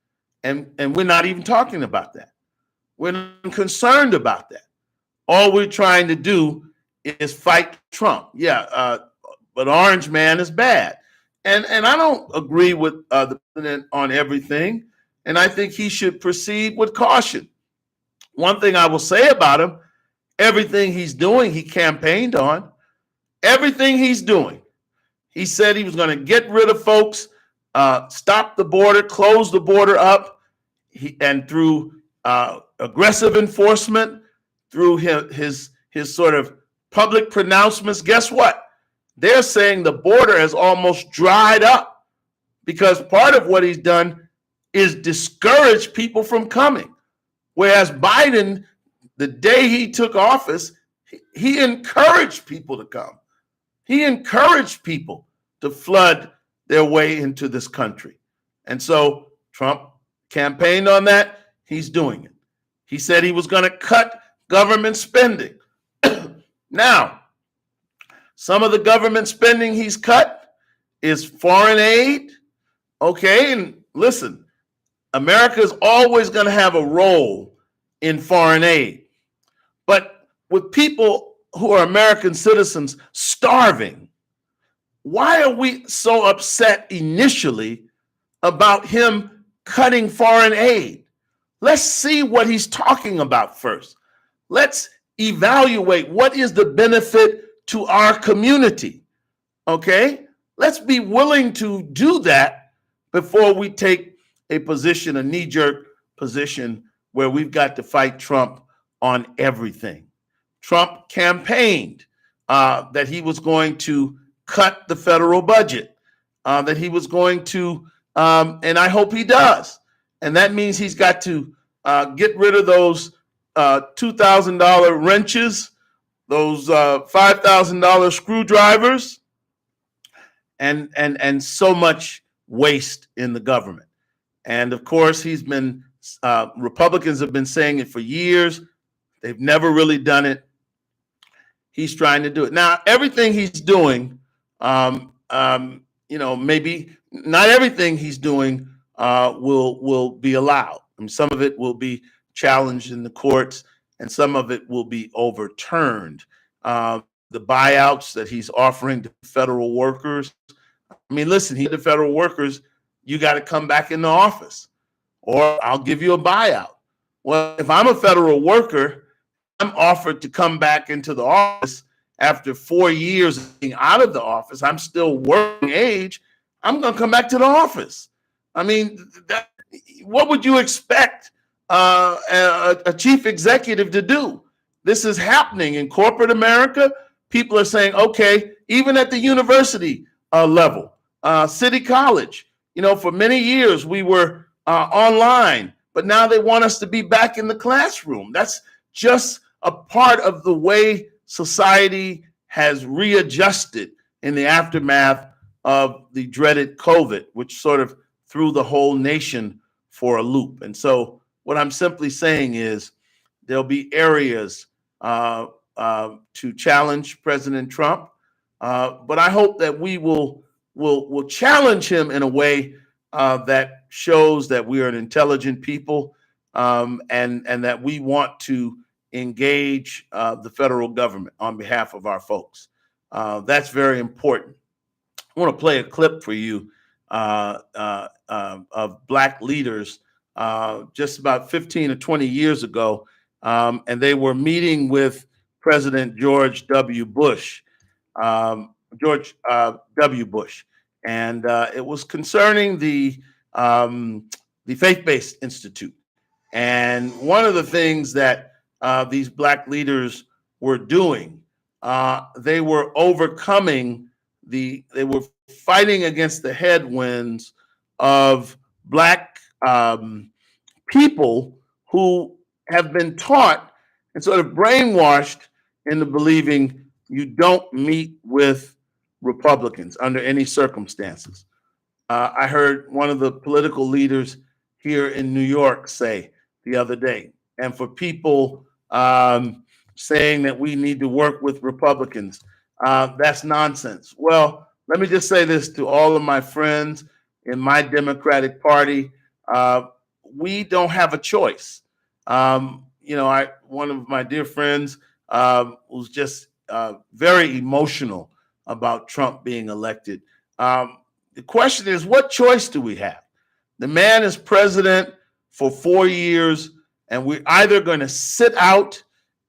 And we're not even talking about that. We're not concerned about that. All we're trying to do is fight Trump. Yeah, but Orange Man is bad. And I don't agree with the president on everything. And I think he should proceed with caution. One thing I will say about him, everything he's doing, he campaigned on. Everything he's doing. He said he was going to get rid of folks, stop the border, close the border up, and through aggressive enforcement, through his sort of public pronouncements, guess what? They're saying the border has almost dried up because part of what he's done is discourage people from coming. Whereas Biden, the day he took office, he encouraged people to come. He encouraged people to flood their way into this country. And so Trump campaigned on that. He's doing it. He said he was going to cut government spending. Now, some of the government spending he's cut is foreign aid. Okay, and listen, America is always going to have a role in foreign aid. But with people who are American citizens starving, why are we so upset initially about him cutting foreign aid? Let's see what he's talking about first. Let's evaluate what is the benefit to our community. Okay? Let's be willing to do that before we take a position, a knee-jerk position where we've got to fight Trump on everything. Trump campaigned that he was going to cut the federal budget, that he was going to, and I hope he does. And that means he's got to get rid of those $2,000 wrenches, those $5,000 screwdrivers, and so much waste in the government. And of course, Republicans have been saying it for years. They've never really done it. He's trying to do it. Now, everything he's doing, maybe not everything he's doing will be allowed. I mean, some of it will be challenged in the courts, and some of it will be overturned. The buyouts that he's offering to federal workers. I mean, listen, the federal workers, you got to come back in the office, or I'll give you a buyout. Well, if I'm a federal worker, I'm offered to come back into the office after 4 years of being out of the office. I'm still working age. I'm going to come back to the office. I mean, what would you expect a chief executive to do? This is happening in corporate America. People are saying, okay, even at the university level, City College, for many years we were online, but now they want us to be back in the classroom. That's just a part of the way society has readjusted in the aftermath of the dreaded COVID, which sort of threw the whole nation for a loop. And so what I'm simply saying is there'll be areas to challenge President Trump, but I hope that we will challenge him in a way that shows that we are an intelligent people, and that we want to engage the federal government on behalf of our folks. That's very important. I want to play a clip for you of Black leaders just about 15 or 20 years ago, and they were meeting with President George W. Bush. And it was concerning the Faith-Based Institute. And one of the things that these Black leaders were doing, they were fighting against the headwinds of Black people who have been taught and sort of brainwashed into believing you don't meet with Republicans under any circumstances. I heard one of the political leaders here in New York say the other day, and for people saying that we need to work with Republicans, that's nonsense. Well, let me just say this to all of my friends in my Democratic Party. We don't have a choice. One of my dear friends was just very emotional about Trump being elected. The question is, what choice do we have? The man is president for 4 years, and we're either going to sit out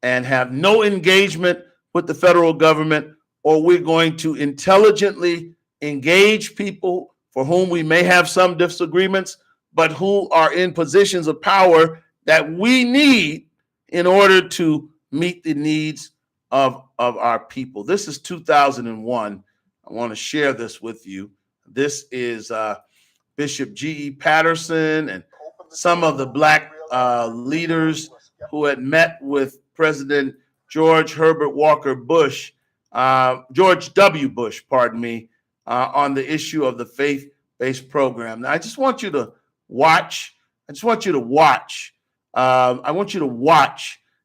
and have no engagement with the federal government, or we're going to intelligently engage people for whom we may have some disagreements, but who are in positions of power that we need in order to meet the needs of our people. This is 2001. I want to share this with you. This is Bishop G.E. Patterson and some of the Black leaders who had met with President George Herbert Walker Bush, George W. Bush, pardon me, on the issue of the faith-based program. Now, I want you to watch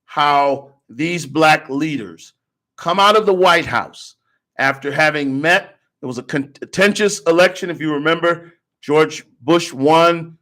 how these Black leaders come out of the White House after having met. It was a contentious election, if you remember. George Bush won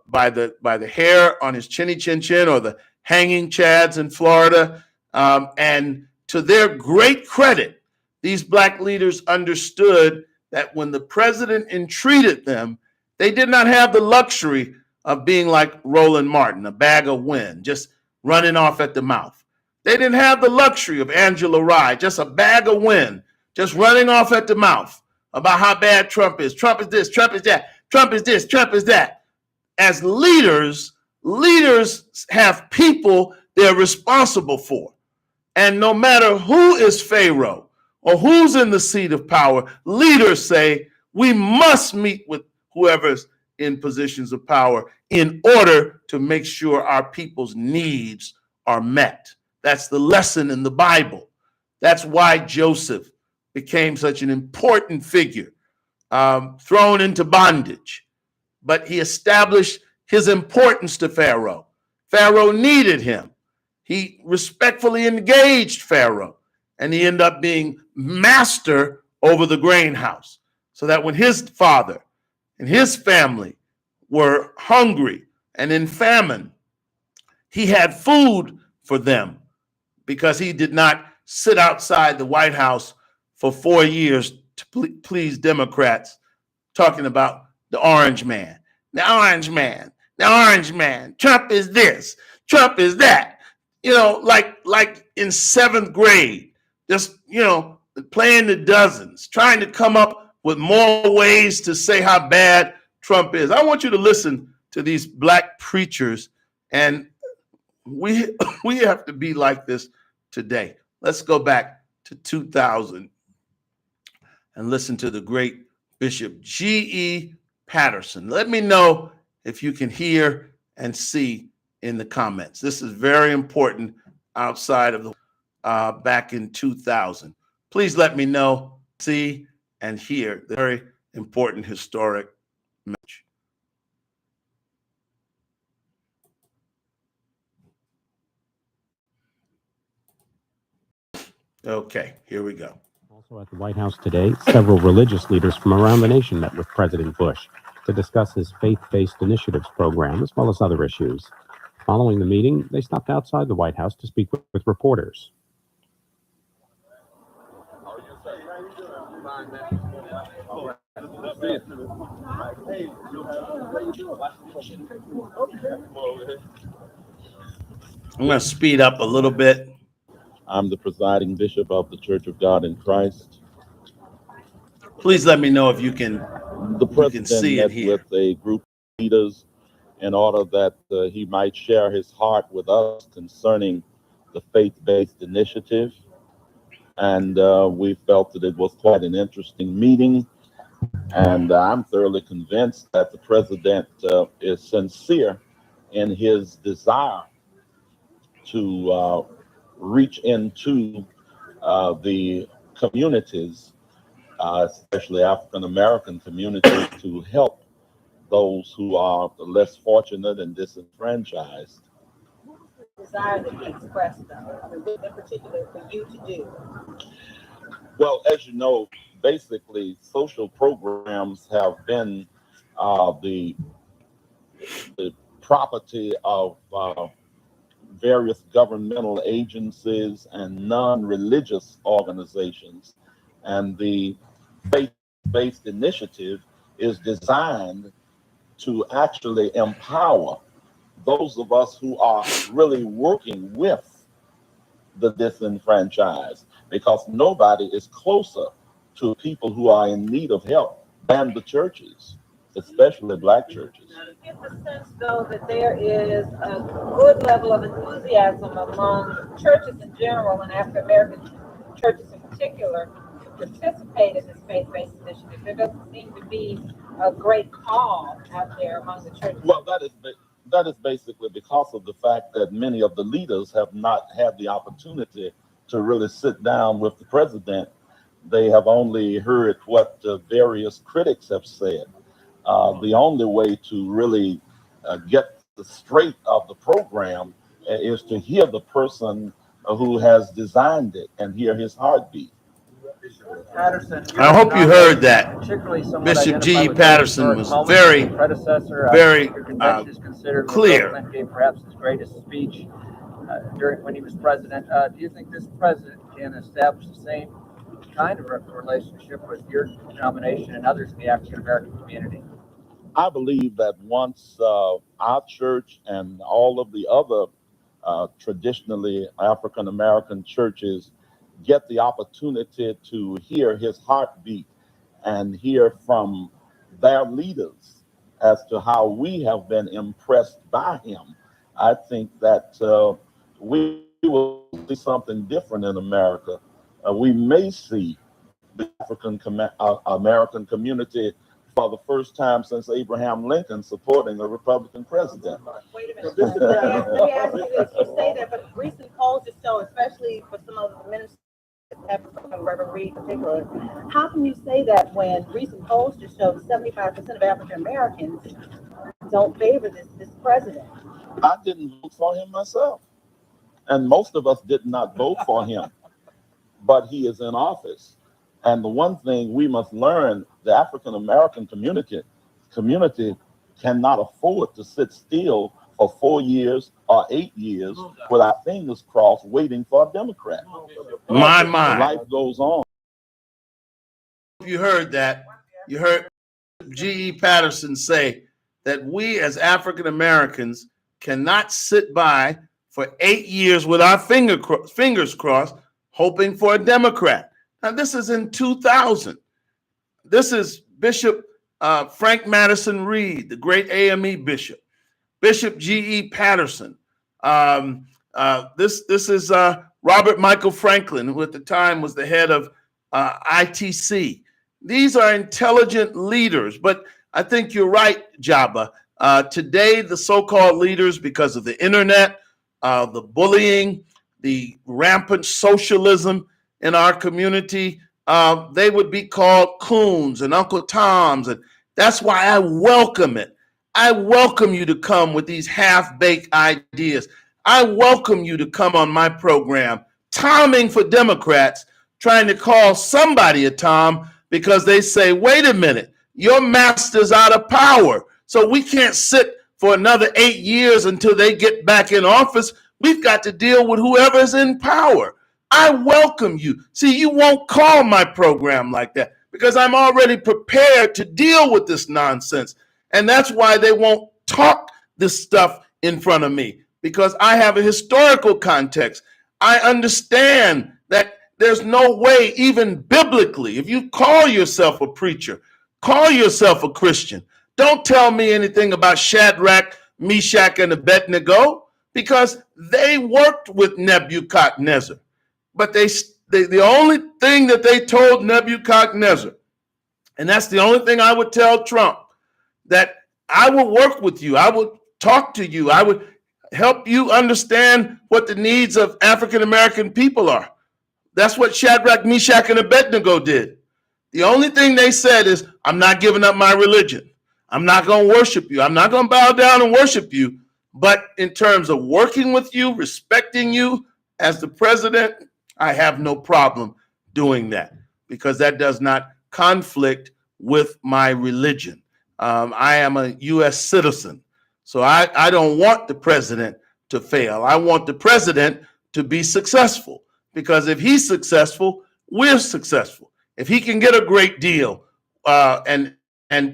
by the hair on his chinny chin chin, or the hanging chads in Florida. And to their great credit, these black leaders understood that when the president entreated them, they did not have the luxury of being like Roland Martin, a bag of wind, just running off at the mouth. They didn't have the luxury of Angela Rye, just a bag of wind, just running off at the mouth about how bad Trump is. Trump is this, Trump is that, Trump is this, Trump is that. As leaders have people they're responsible for. And no matter who is Pharaoh or who's in the seat of power, leaders say we must meet with whoever's in positions of power in order to make sure our people's needs are met. That's the lesson in the Bible. That's why Joseph became such an important figure, thrown into bondage. But he established his importance to Pharaoh. Pharaoh needed him. He respectfully engaged Pharaoh, and he ended up being master over the grain house, so that when his father and his family were hungry and in famine, he had food for them, because he did not sit outside the White House for 4 years to please Democrats, talking about the orange man, the orange man, the orange man. Trump is this, Trump is that. You know, like in 7th grade, just, playing the dozens, trying to come up with more ways to say how bad Trump is. I want you to listen to these black preachers, and we have to be like this today. Let's go back to 2000 and listen to the great Bishop G.E. Patterson. Let me know if you can hear and see in the comments. This is very important outside of the back in 2000. Please let me know, see, and hear the very important historic message. Okay, here we go. Also at the White House today, several religious leaders from around the nation met with President Bush to discuss his faith-based initiatives program, as well as other issues. Following the meeting, they stopped outside the White House to speak with reporters. I'm going to speed up a little bit. I'm the presiding bishop of the Church of God in Christ. Please let me know if you can. The president met with a group of leaders in order that he might share his heart with us concerning the faith-based initiative. And we felt that it was quite an interesting meeting. And I'm thoroughly convinced that the president is sincere in his desire to reach into the communities, especially African-American communities, to help those who are less fortunate and disenfranchised. What was the desire that he expressed, though, in particular for you to do? Well, as you know, basically, social programs have been the property of various governmental agencies and non-religious organizations. And the faith-based initiative is designed to actually empower those of us who are really working with the disenfranchised, because nobody is closer to people who are in need of help than the churches, especially black churches. Now, to get the sense, though, that there is a good level of enthusiasm among churches in general and African American churches in particular to participate in this faith-based initiative, there doesn't seem to be a great call out there among the churches. Well, that is basically because of the fact that many of the leaders have not had the opportunity to really sit down with the president. They have only heard what various critics have said. The only way to really get the straight of the program is to hear the person who has designed it and hear his heartbeat. Patterson, I hope you heard that. particularly somewhat Bishop G.E. identified with Patterson historic was moments. very, His predecessor, very your convention is considered clear. Roosevelt gave perhaps his greatest speech during when he was president. Do you think this president can establish the same kind of relationship with your denomination and others in the African American community? I believe that once our church and all of the other traditionally African American churches get the opportunity to hear his heartbeat and hear from their leaders as to how we have been impressed by him, I think that we will see something different in America. We may see the African American community for the first time since Abraham Lincoln supporting a Republican president. Wait a minute. Let me ask you this. You say that, but recent polls just show, especially for some of the ministers, Reverend Reed in particular, how can you say that when recent polls just show 75% of African Americans don't favor this president? I didn't vote for him myself, and most of us did not vote for him, but he is in office. And the one thing we must learn, the African American community cannot afford to sit still for 4 years or 8 years with our fingers crossed waiting for a Democrat. My. Life goes on. You heard that. You heard G.E. Patterson say that we as African Americans cannot sit by for 8 years with our fingers crossed hoping for a Democrat. Now, this is in 2000. This is Bishop Frank Madison Reed, the great AME bishop. Bishop G.E. Patterson. This is Robert Michael Franklin, who at the time was the head of ITC. These are intelligent leaders, but I think you're right, Jabba. Today, the so-called leaders, because of the internet, the bullying, the rampant socialism in our community, they would be called coons and Uncle Toms. And that's why I welcome it. I welcome you to come with these half-baked ideas. I welcome you to come on my program, Tomming for Democrats, trying to call somebody a Tom because they say, wait a minute, your master's out of power. So we can't sit for another 8 years until they get back in office. We've got to deal with whoever's in power. I welcome you. See, you won't call my program like that because I'm already prepared to deal with this nonsense. And that's why they won't talk this stuff in front of me, because I have a historical context. I understand that there's no way, even biblically, if you call yourself a preacher, call yourself a Christian, don't tell me anything about Shadrach, Meshach, and Abednego, because they worked with Nebuchadnezzar. But the only thing that they told Nebuchadnezzar, and that's the only thing I would tell Trump, that I will work with you, I would talk to you, I would help you understand what the needs of African American people are. That's what Shadrach, Meshach, and Abednego did. The only thing they said is, I'm not giving up my religion. I'm not going to worship you. I'm not going to bow down and worship you. But in terms of working with you, respecting you as the president, I have no problem doing that because that does not conflict with my religion. I am a U.S. citizen, so I don't want the president to fail. I want the president to be successful, because if he's successful, we're successful. If he can get a great deal and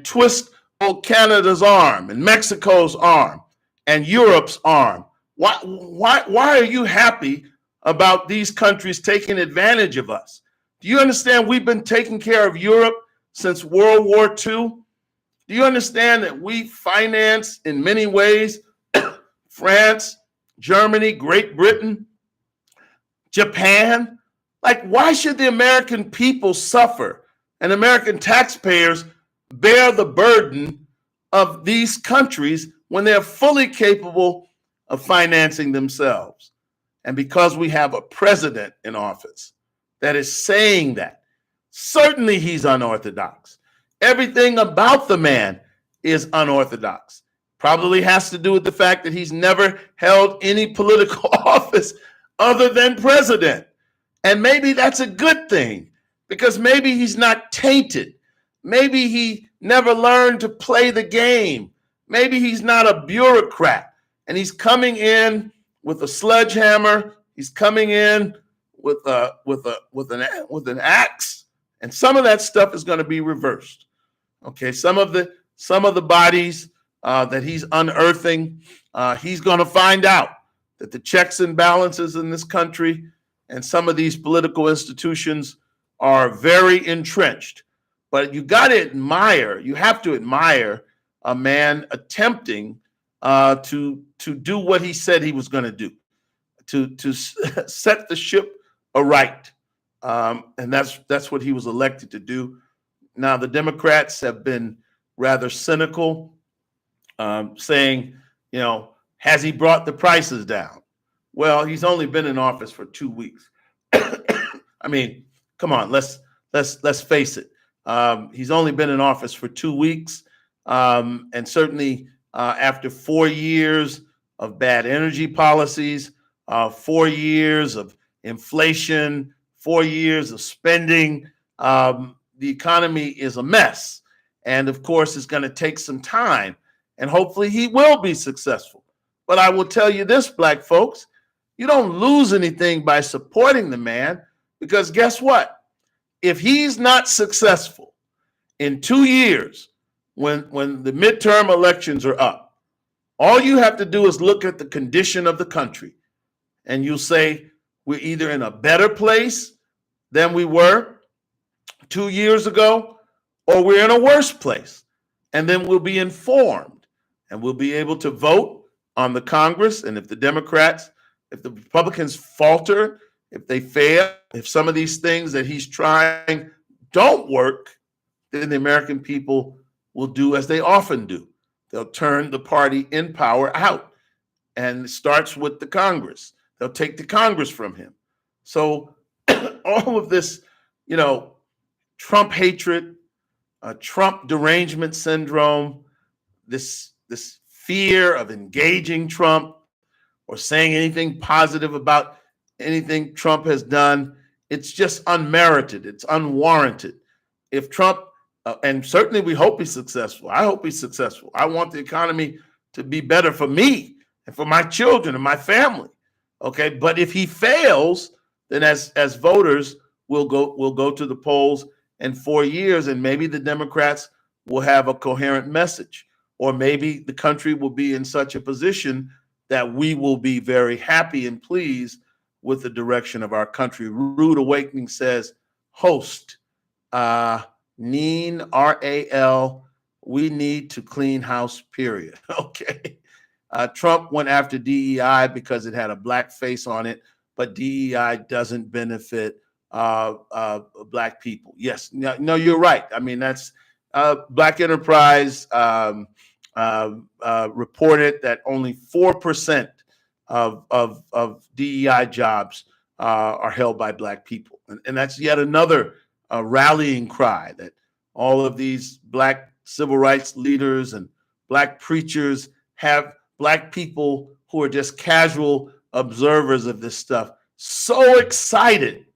twist old Canada's arm and Mexico's arm and Europe's arm, why are you happy about these countries taking advantage of us? Do you understand we've been taking care of Europe since World War II? Do you understand that we finance in many ways France, Germany, Great Britain, Japan? Like, why should the American people suffer and American taxpayers bear the burden of these countries when they're fully capable of financing themselves? And because we have a president in office that is saying that, certainly he's unorthodox. Everything about the man is unorthodox. Probably has to do with the fact that he's never held any political office other than president. And maybe that's a good thing, because maybe he's not tainted. Maybe he never learned to play the game. Maybe he's not a bureaucrat and he's coming in with a sledgehammer. He's coming in with an axe, and some of that stuff is going to be reversed. Okay, some of the bodies that he's unearthing, he's going to find out that the checks and balances in this country and some of these political institutions are very entrenched. But you have to admire a man attempting to do what he said he was going to do, to set the ship aright. And that's what he was elected to do. Now, the Democrats have been rather cynical, saying, has he brought the prices down? Well, he's only been in office for 2 weeks. I mean, come on, let's face it. He's only been in office for 2 weeks, and certainly after 4 years of bad energy policies, 4 years of inflation, 4 years of spending, the economy is a mess. And of course, it's going to take some time, and hopefully he will be successful. But I will tell you this, Black folks, you don't lose anything by supporting the man, because guess what? If he's not successful in 2 years, when the midterm elections are up, all you have to do is look at the condition of the country, and you'll say we're either in a better place than we were 2 years ago, or we're in a worse place. And then we'll be informed, and we'll be able to vote on the Congress. And if the Republicans falter, if they fail, if some of these things that he's trying don't work, then the American people will do as they often do. They'll turn the party in power out, and it starts with the Congress. They'll take the Congress from him. So all of this, Trump hatred, Trump derangement syndrome, this fear of engaging Trump or saying anything positive about anything Trump has done, it's just unmerited. It's unwarranted. If Trump, and certainly we hope he's successful. I hope he's successful. I want the economy to be better for me and for my children and my family. Okay, but if he fails, then as voters, we'll go to the polls in 4 years, and maybe the Democrats will have a coherent message, or maybe the country will be in such a position that we will be very happy and pleased with the direction of our country. Rude Awakening says, host, Neen, R-A-L, we need to clean house, period. Okay. Trump went after DEI because it had a black face on it, but DEI doesn't benefit Black people. Yes, no, you're right. I mean, that's Black Enterprise reported that only 4% of DEI jobs are held by Black people. And that's yet another rallying cry that all of these Black civil rights leaders and Black preachers have Black people who are just casual observers of this stuff so excited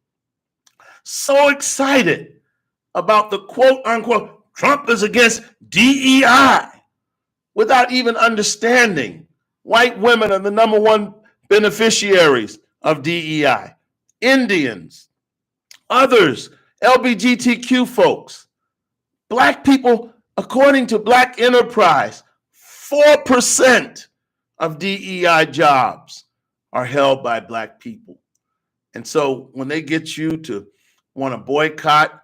about the quote unquote Trump is against DEI, without even understanding white women are the number one beneficiaries of DEI, Indians, others, LGBTQ folks, Black people, according to Black Enterprise, 4% of DEI jobs are held by Black people. And so when they get you to want to boycott,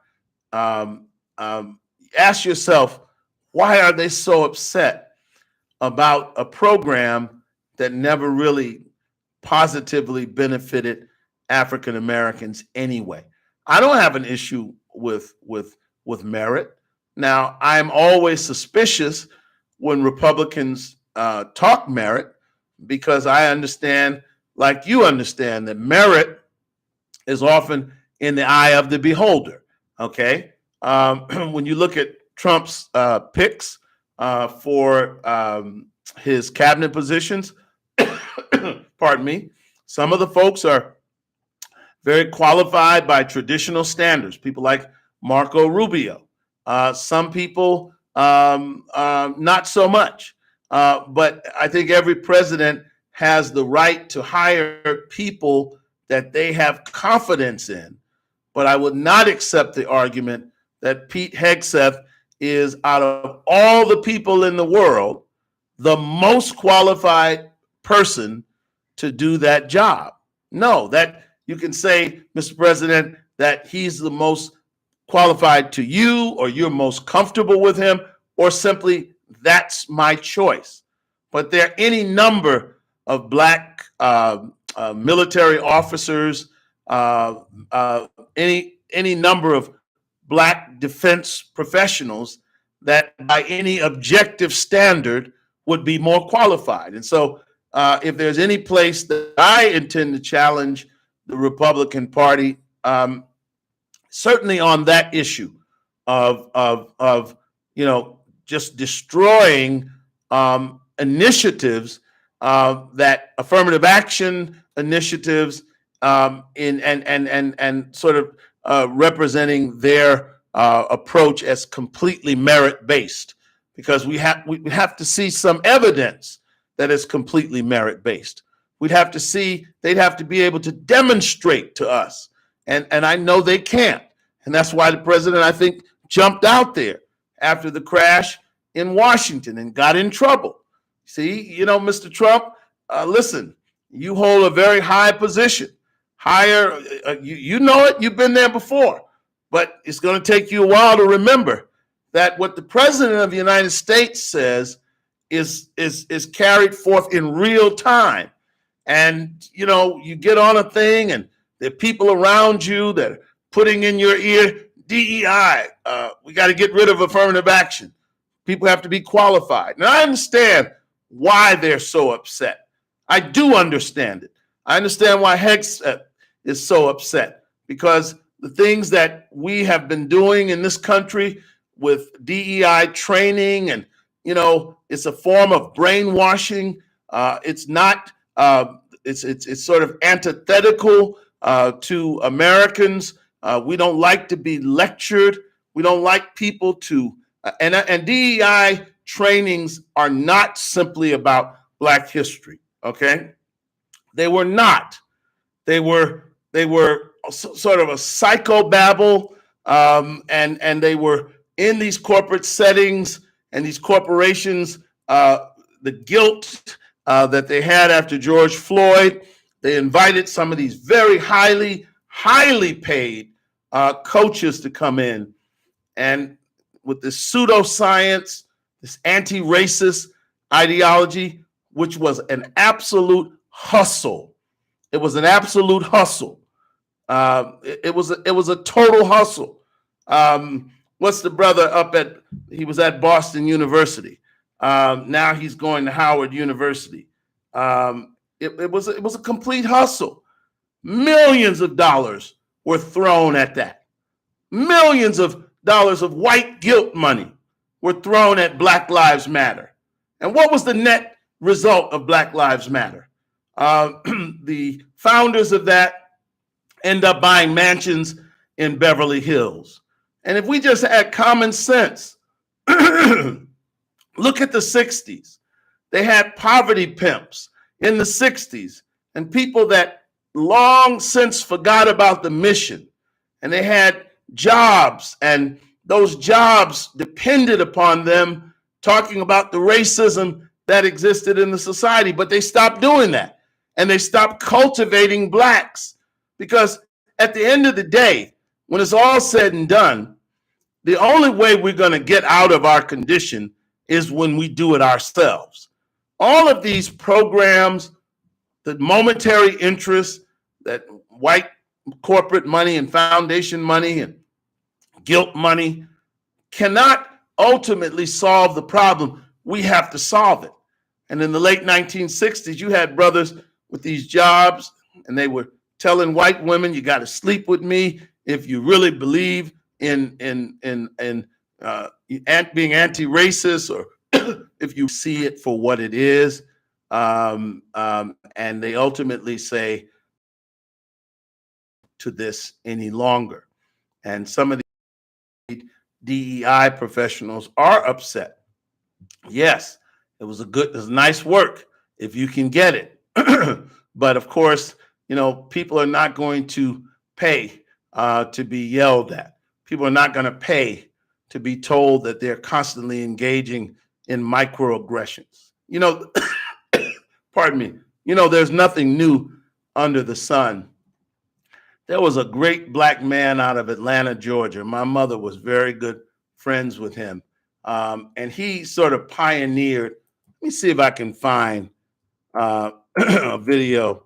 ask yourself, why are they so upset about a program that never really positively benefited African Americans anyway? I don't have an issue with merit. Now, I'm always suspicious when Republicans talk merit, because I understand, like you understand, that merit is often in the eye of the beholder. Okay, when you look at Trump's picks for his cabinet positions, pardon me, some of the folks are very qualified by traditional standards, people like Marco Rubio. Some people not so much. But I think every president has the right to hire people that they have confidence in. But I would not accept the argument that Pete Hegseth is, out of all the people in the world, the most qualified person to do that job. No, that you can say, Mr. President, that he's the most qualified to you, or you're most comfortable with him, or simply that's my choice. But there are any number of Black military officers, any number of Black defense professionals that by any objective standard would be more qualified. And so if there's any place that I intend to challenge the Republican Party, certainly on that issue of just destroying initiatives, that affirmative action initiatives, and sort of representing their approach as completely merit-based, because we have to see some evidence that is completely merit-based. They'd have to be able to demonstrate to us, and I know they can't, and that's why the president, I think, jumped out there after the crash in Washington and got in trouble. See, Mr. Trump, listen, you hold a very high position, higher, you know it, you've been there before, but it's going to take you a while to remember that what the president of the United States says is carried forth in real time. And, you get on a thing and there are people around you that are putting in your ear, DEI, we got to get rid of affirmative action. People have to be qualified. And I understand why they're so upset. I do understand it. I understand why Hegseth is so upset, because the things that we have been doing in this country with DEI training, and, it's a form of brainwashing. It's not, it's sort of antithetical to Americans. We don't like to be lectured. We don't like people to, and DEI trainings are not simply about Black history. Okay, they were not. They were sort of a psychobabble, and they were in these corporate settings and these corporations. The guilt that they had after George Floyd, they invited some of these very highly paid coaches to come in, and with this pseudoscience, this anti-racist ideology, which was an absolute hustle. It was an absolute hustle. It was a total hustle. What's the brother he was at Boston University. Now he's going to Howard University. It was a complete hustle. Millions of dollars were thrown at that. Millions of dollars of white guilt money were thrown at Black Lives Matter. And what was the net result of Black Lives Matter? The founders of that end up buying mansions in Beverly Hills. And if we just had common sense, look at the 60s. They had poverty pimps in the 60s, and people that long since forgot about the mission. And they had jobs, and those jobs depended upon them talking about the racism that existed in the society. But they stopped doing that, and they stopped cultivating Blacks, because at the end of the day, when it's all said and done, the only way we're going to get out of our condition is when we do it ourselves. All of these programs, the momentary interest that white corporate money and foundation money and guilt money cannot ultimately solve the problem. We have to solve it. And in the late 1960s, you had brothers with these jobs, and they were telling white women, you got to sleep with me if you really believe in being anti-racist, or if you see it for what it is. And they ultimately say to this any longer. And some of the DEI professionals are upset. Yes, it was nice work if you can get it. But of course, people are not going to pay to be yelled at. People are not going to pay to be told that they're constantly engaging in microaggressions. Pardon me. There's nothing new under the sun. There was a great black man out of Atlanta, Georgia. My mother was very good friends with him. And he sort of pioneered, let me see if I can find a video.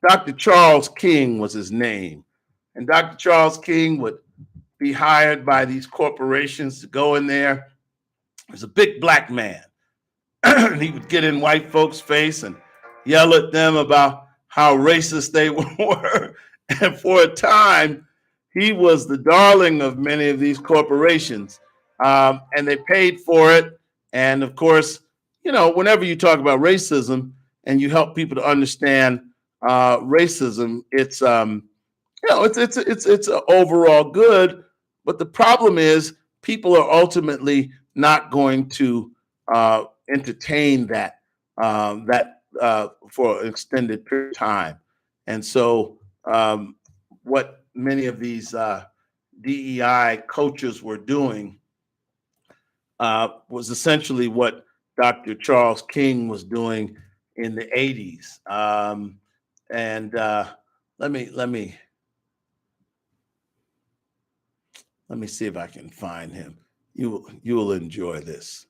Dr. Charles King was his name. And Dr. Charles King would be hired by these corporations to go in there. He was a big black man. He would get in white folks' face and yell at them about how racist they were. And for a time, he was the darling of many of these corporations. And they paid for it. And of course, whenever you talk about racism and you help people to understand racism, it's it's an overall good. But the problem is people are ultimately not going to entertain that for an extended period of time. And so what many of these DEI coaches were doing was essentially what Dr. Charles King was doing in the 80s. And let me see if I can find him. You will enjoy this.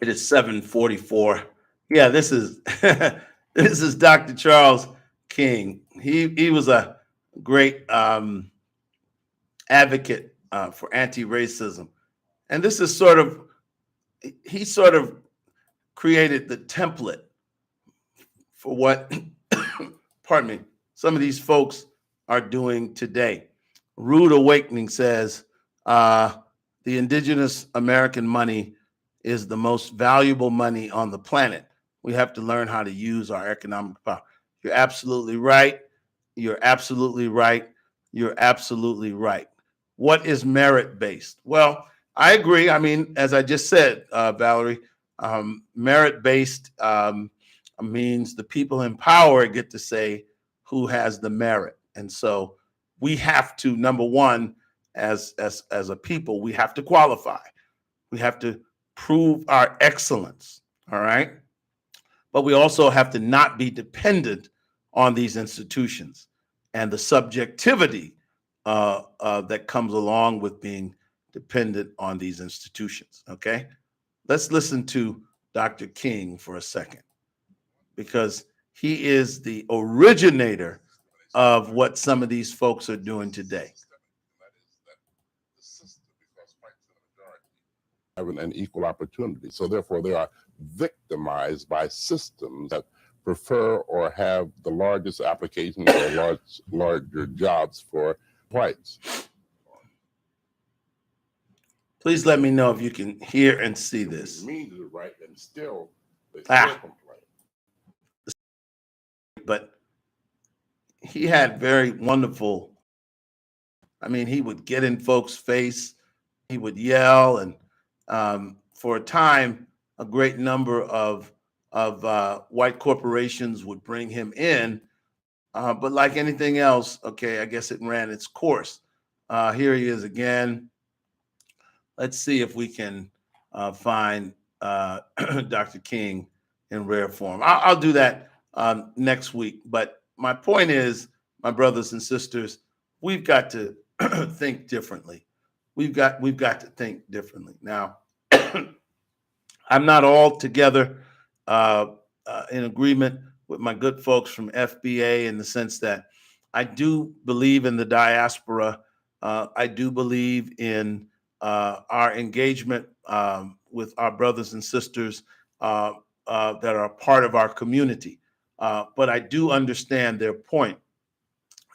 It is 7:44. Yeah, this is this is Dr. Charles King. He was a great advocate for anti-racism, and this is he sort of created the template for what, pardon me, some of these folks are doing today. Rude Awakening says the indigenous American money is the most valuable money on the planet. We have to learn how to use our economic power. You're absolutely right. You're absolutely right. You're absolutely right. What is merit-based? Well, I agree. I mean, as I just said, Valerie, merit-based means the people in power get to say who has the merit. And so we have to, number one, as a people, we have to qualify. We have to prove our excellence, all right? But we also have to not be dependent on these institutions and the subjectivity that comes along with being dependent on these institutions, okay? Let's listen to Dr. King for a second, because he is the originator of what some of these folks are doing today. An equal opportunity. So therefore, they are victimized by systems that prefer or have the largest applications or larger jobs for whites. Please let me know if you can hear and see this. Means is right, and still they still complain. But he had very wonderful, I mean, he would get in folks' face, he would yell, and for a time, a great number of white corporations would bring him in. But like anything else, okay, I guess it ran its course. Here he is again. Let's see if we can find Dr. King in rare form. I'll do that next week. But my point is, my brothers and sisters, we've got to think differently. We've got to think differently. Now, I'm not altogether in agreement with my good folks from FBA in the sense that I do believe in the diaspora. I do believe in our engagement with our brothers and sisters that are a part of our community. But I do understand their point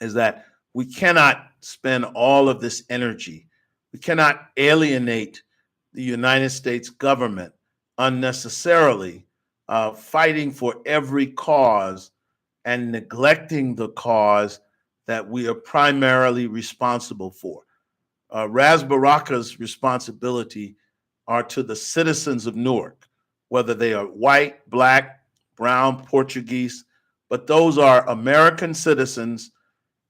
is that we cannot spend all of this energy. We cannot alienate the United States government unnecessarily, fighting for every cause and neglecting the cause that we are primarily responsible for. Ras Baraka's responsibility are to the citizens of Newark, whether they are white, black, brown, Portuguese, but those are American citizens,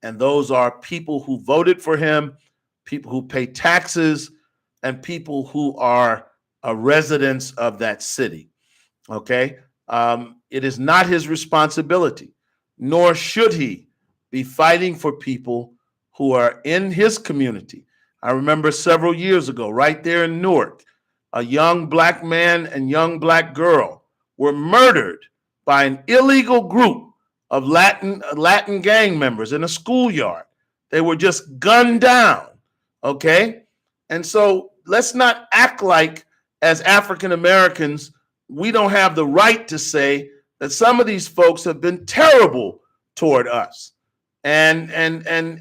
and those are people who voted for him, people who pay taxes, and people who are residents of that city. Okay? It is not his responsibility, nor should he be fighting for people who are in his community. I remember several years ago, right there in Newark, a young black man and young black girl were murdered by an illegal group of Latin gang members in a schoolyard. They were just gunned down, okay? And so let's not act like, as African Americans, we don't have the right to say that some of these folks have been terrible toward us. And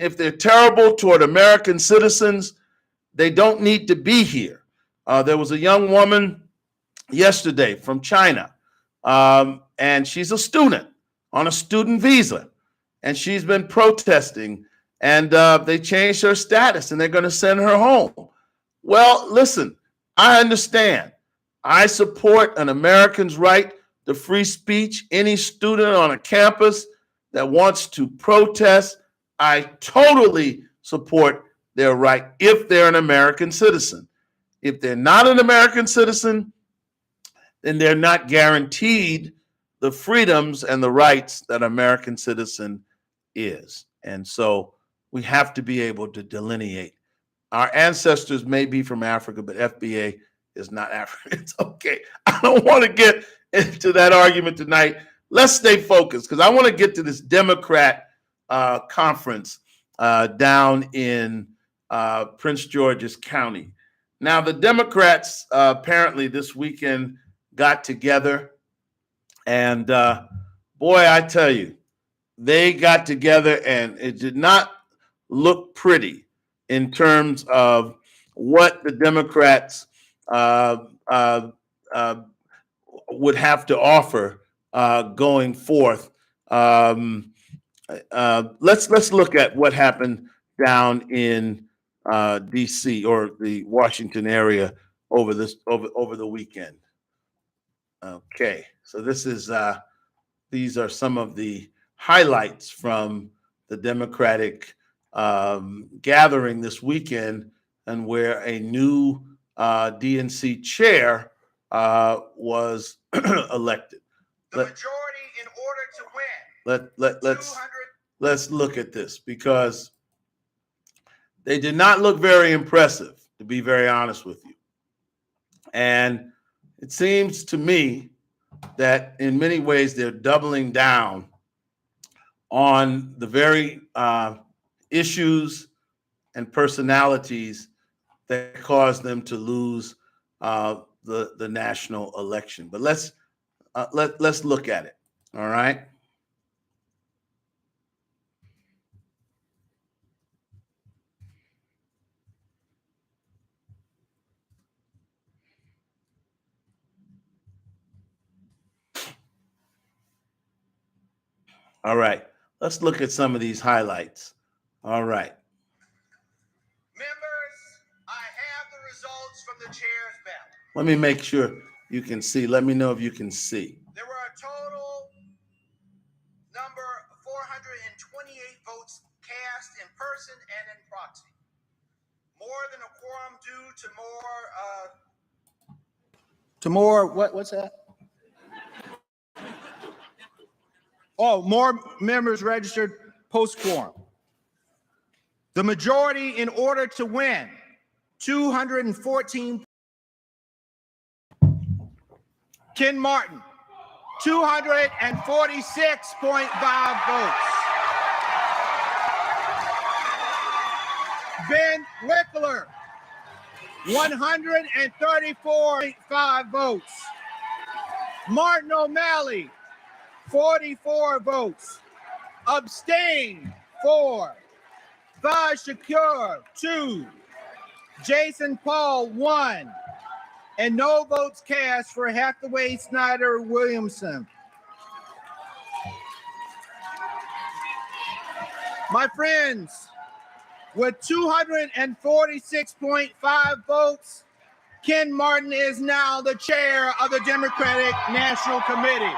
if they're terrible toward American citizens, they don't need to be here. There was a young woman yesterday from China, and she's a student on a student visa, and she's been protesting, and they changed her status, and they're going to send her home. Well, listen, I understand. I support an American's right to free speech. Any student on a campus that wants to protest, I totally support their right if they're an American citizen. If they're not an American citizen, then they're not guaranteed the freedoms and the rights that an American citizen is. And so we have to be able to delineate. Our ancestors may be from Africa, but FBA is not Africa. It's okay. I don't want to get into that argument tonight. Let's stay focused, because I want to get to this Democrat conference down in Prince George's County. Now, the Democrats apparently this weekend got together, and boy, I tell you, they got together, and it did not look pretty in terms of what the Democrats would have to offer going forth. Let's look at what happened down in D.C. or the Washington area over the weekend. Okay, so these are some of the highlights from the Democratic gathering this weekend, and where a new DNC chair was elected. The majority in order to win. Let's look at this, because they did not look very impressive, to be very honest with you. And it seems to me that in many ways they're doubling down on the very issues and personalities that caused them to lose the national election. But let's look at it. All right. All right. Let's look at some of these highlights. All right. Members, I have the results from the chair's ballot. Let me make sure you can see. Let me know if you can see. There were a total number 428 votes cast in person and in proxy. More than a quorum due to more what's that? Oh, more members registered post-quorum. The majority in order to win, 214. Ken Martin, 246.5 votes. Ben Wickler, 134.5 votes. Martin O'Malley, 44 votes. Abstain, 4. Faj Shakur, 2. Jason Paul, 1. And no votes cast for Hathaway Snyder Williamson. My friends, with 246.5 votes, Ken Martin is now the chair of the Democratic National Committee.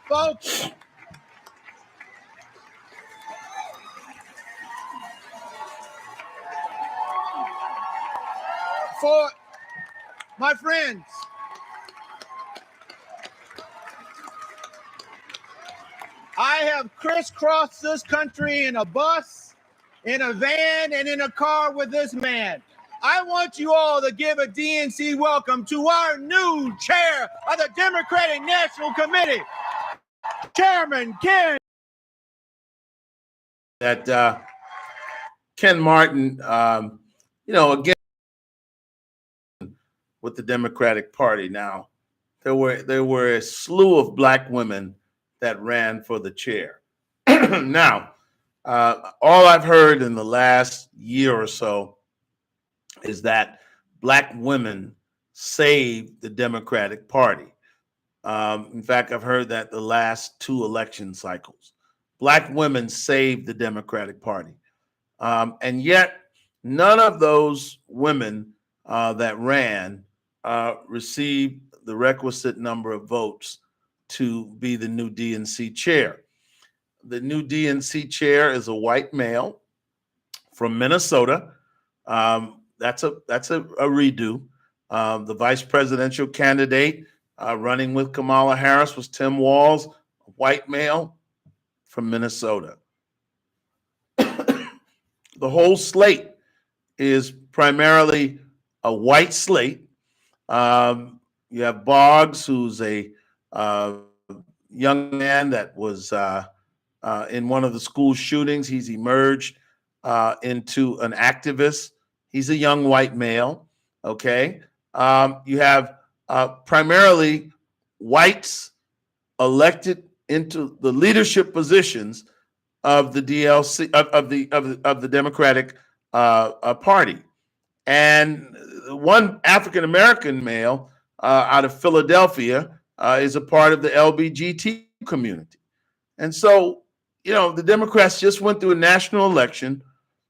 Folks, for my friends, I have crisscrossed this country in a bus, in a van, and in a car with this man. I want you all to give a DNC welcome to our new chair of the Democratic National Committee, Chairman Ken. That Ken Martin, again, with the Democratic Party. Now, there were a slew of black women that ran for the chair. Now, all I've heard in the last year or so is that black women saved the Democratic Party. In fact, I've heard that the last 2 election cycles, black women saved the Democratic Party. And yet, none of those women that ran received the requisite number of votes to be the new DNC chair. The new DNC chair is a white male from Minnesota. That's a redo. The vice presidential candidate running with Kamala Harris was Tim Walz, a white male from Minnesota. The whole slate is primarily a white slate. You have Boggs, who's a young man that was in one of the school shootings. He's emerged into an activist. He's a young white male. Okay. You have primarily whites elected into the leadership positions of the DLC of the Democratic Party, and one African American male out of Philadelphia is a part of the LBGT community. And so, the Democrats just went through a national election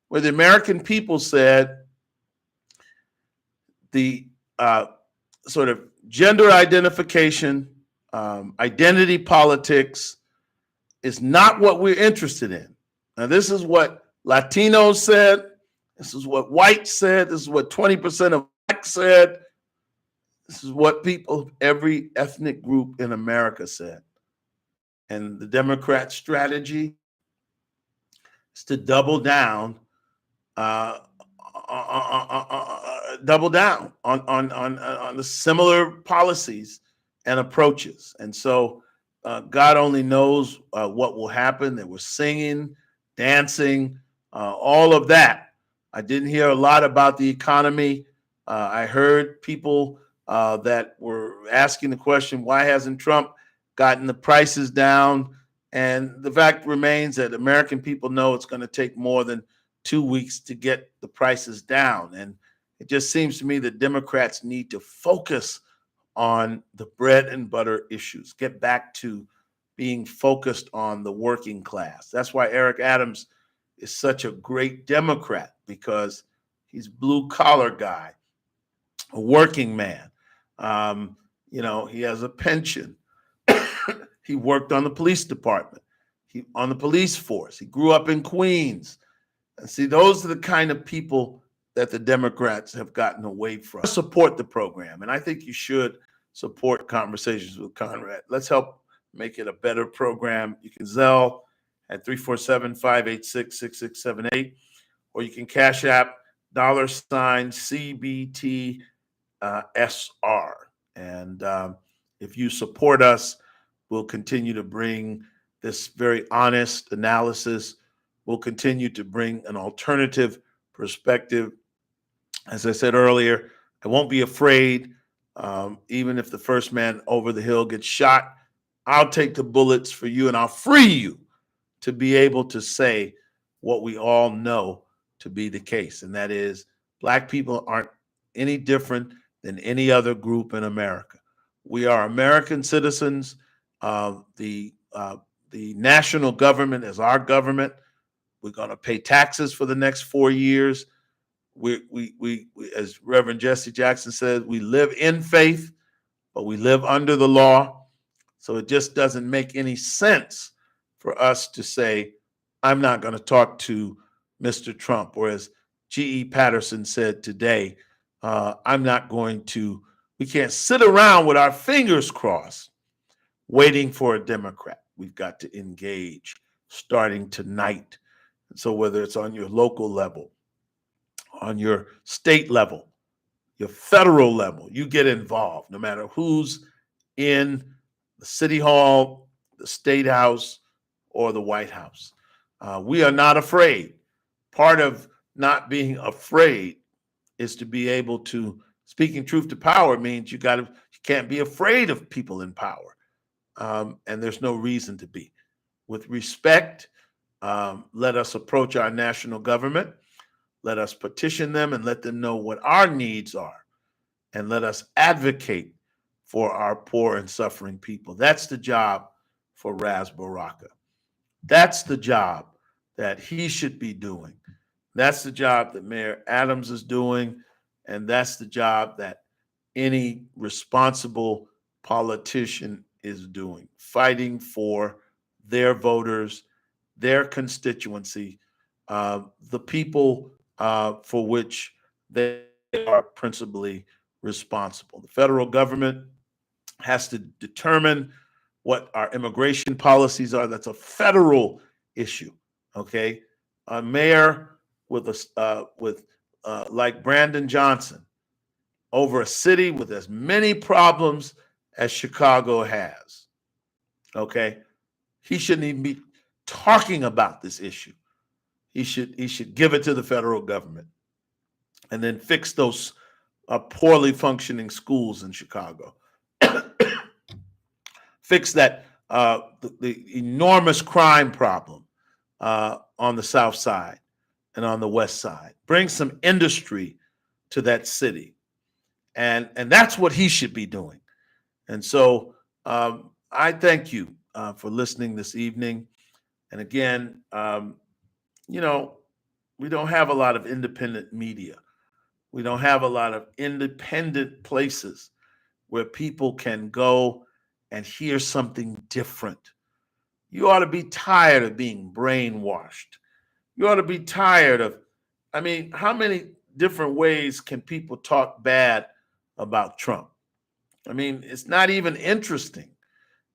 where the American people said the sort of gender identification, identity politics is not what we're interested in. Now, this is what Latinos said. This is what whites said. This is what 20% of blacks said. This is what people of every ethnic group in America said. And the Democrat strategy is to double down on the similar policies and approaches. And so God only knows what will happen. There was singing, dancing, all of that. I didn't hear a lot about the economy. I heard people that were asking the question, why hasn't Trump gotten the prices down? And the fact remains that American people know it's going to take more than 2 weeks to get the prices down. And it just seems to me that Democrats need to focus on the bread and butter issues, get back to being focused on the working class. That's why Eric Adams is such a great Democrat, because he's blue collar guy, a working man. He has a pension. He worked on the police department, on the police force. He grew up in Queens. And see, those are the kind of people that the Democrats have gotten away from. Support the program, and I think you should. support Conversations with Conrad. Let's help make it a better program. You can Zelle at 347-586-6678, or you can Cash App $CBT SR. And if you support us, we'll continue to bring this very honest analysis. We'll continue to bring an alternative perspective. As I said earlier, I won't be afraid. Even if the first man over the hill gets shot, I'll take the bullets for you, and I'll free you to be able to say what we all know to be the case, and that is Black people aren't any different than any other group in America. We are American citizens. The national government is our government. We're going to pay taxes for the next 4 years. We, as Reverend Jesse Jackson said, we live in faith, but we live under the law. So it just doesn't make any sense for us to say, I'm not going to talk to Mr. Trump, or as G.E. Patterson said today, we can't sit around with our fingers crossed waiting for a Democrat. We've got to engage starting tonight. And so whether it's on your local level, on your state level, your federal level, you get involved, no matter who's in the City Hall, the State House, or the White House. We are not afraid. Part of not being afraid is to be able to, speaking truth to power means you can't be afraid of people in power. And there's no reason to be. With respect, let us approach our national government. Let us petition them and let them know what our needs are. And let us advocate for our poor and suffering people. That's the job for Ras Baraka. That's the job that he should be doing. That's the job that Mayor Adams is doing. And that's the job that any responsible politician is doing, fighting for their voters, their constituency, the people for which they are principally responsible. The federal government has to determine what our immigration policies are. That's a federal issue. Okay, a mayor like Brandon Johnson over a city with as many problems as Chicago has. Okay, he shouldn't even be talking about this issue. He should give it to the federal government and then fix those poorly functioning schools in Chicago. Fix that the enormous crime problem on the South Side and on the West Side. Bring some industry to that city, and that's what he should be doing. And so I thank you for listening this evening. And again, we don't have a lot of independent media. We don't have a lot of independent places where people can go and hear something different. You ought to be tired of being brainwashed. You ought to be tired of, how many different ways can people talk bad about Trump? It's not even interesting.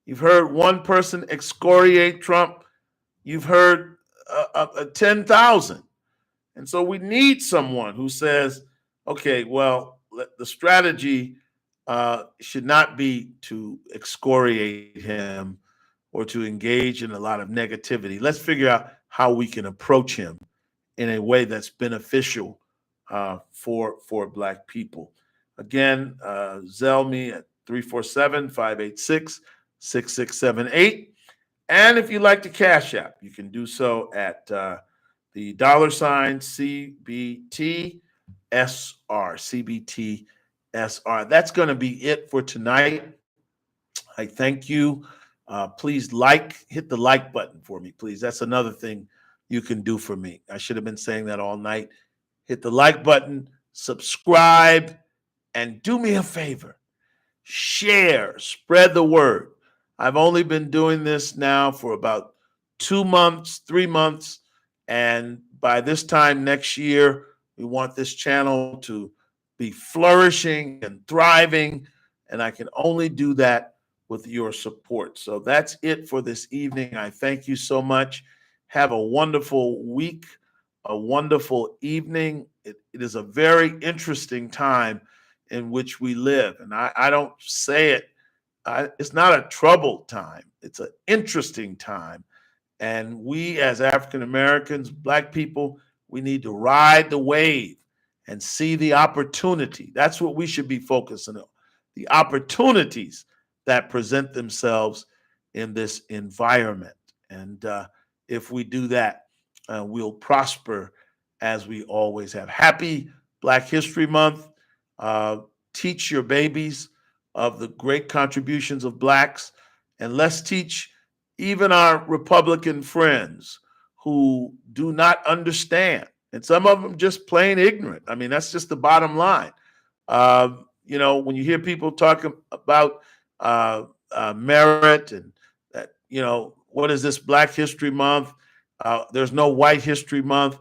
You've heard one person excoriate Trump. You've heard 10,000. And so we need someone who says, okay, well, the strategy should not be to excoriate him or to engage in a lot of negativity. Let's figure out how we can approach him in a way that's beneficial for Black people. Again, Zelle me at 347-586-6678. And if you'd like to Cash App, you can do so at the $CBT SR. That's going to be it for tonight. I thank you. Please hit the like button for me, please. That's another thing you can do for me. I should have been saying that all night. Hit the like button, subscribe, and do me a favor. Share, spread the word. I've only been doing this now for about 2 months, 3 months. And by this time next year, we want this channel to be flourishing and thriving. And I can only do that with your support. So that's it for this evening. I thank you so much. Have a wonderful week, a wonderful evening. It is a very interesting time in which we live. And I don't say it, it's not a troubled time, it's an interesting time. And we, as African Americans, Black people, we need to ride the wave and see the opportunity. That's what we should be focusing on, the opportunities that present themselves in this environment. And if we do that, we'll prosper as we always have. Happy Black History Month. Teach your babies of the great contributions of Blacks, and let's teach even our Republican friends who do not understand, and some of them just plain ignorant. I mean, that's just the bottom line. When you hear people talking about merit and that, what is this Black History Month? There's no White History Month.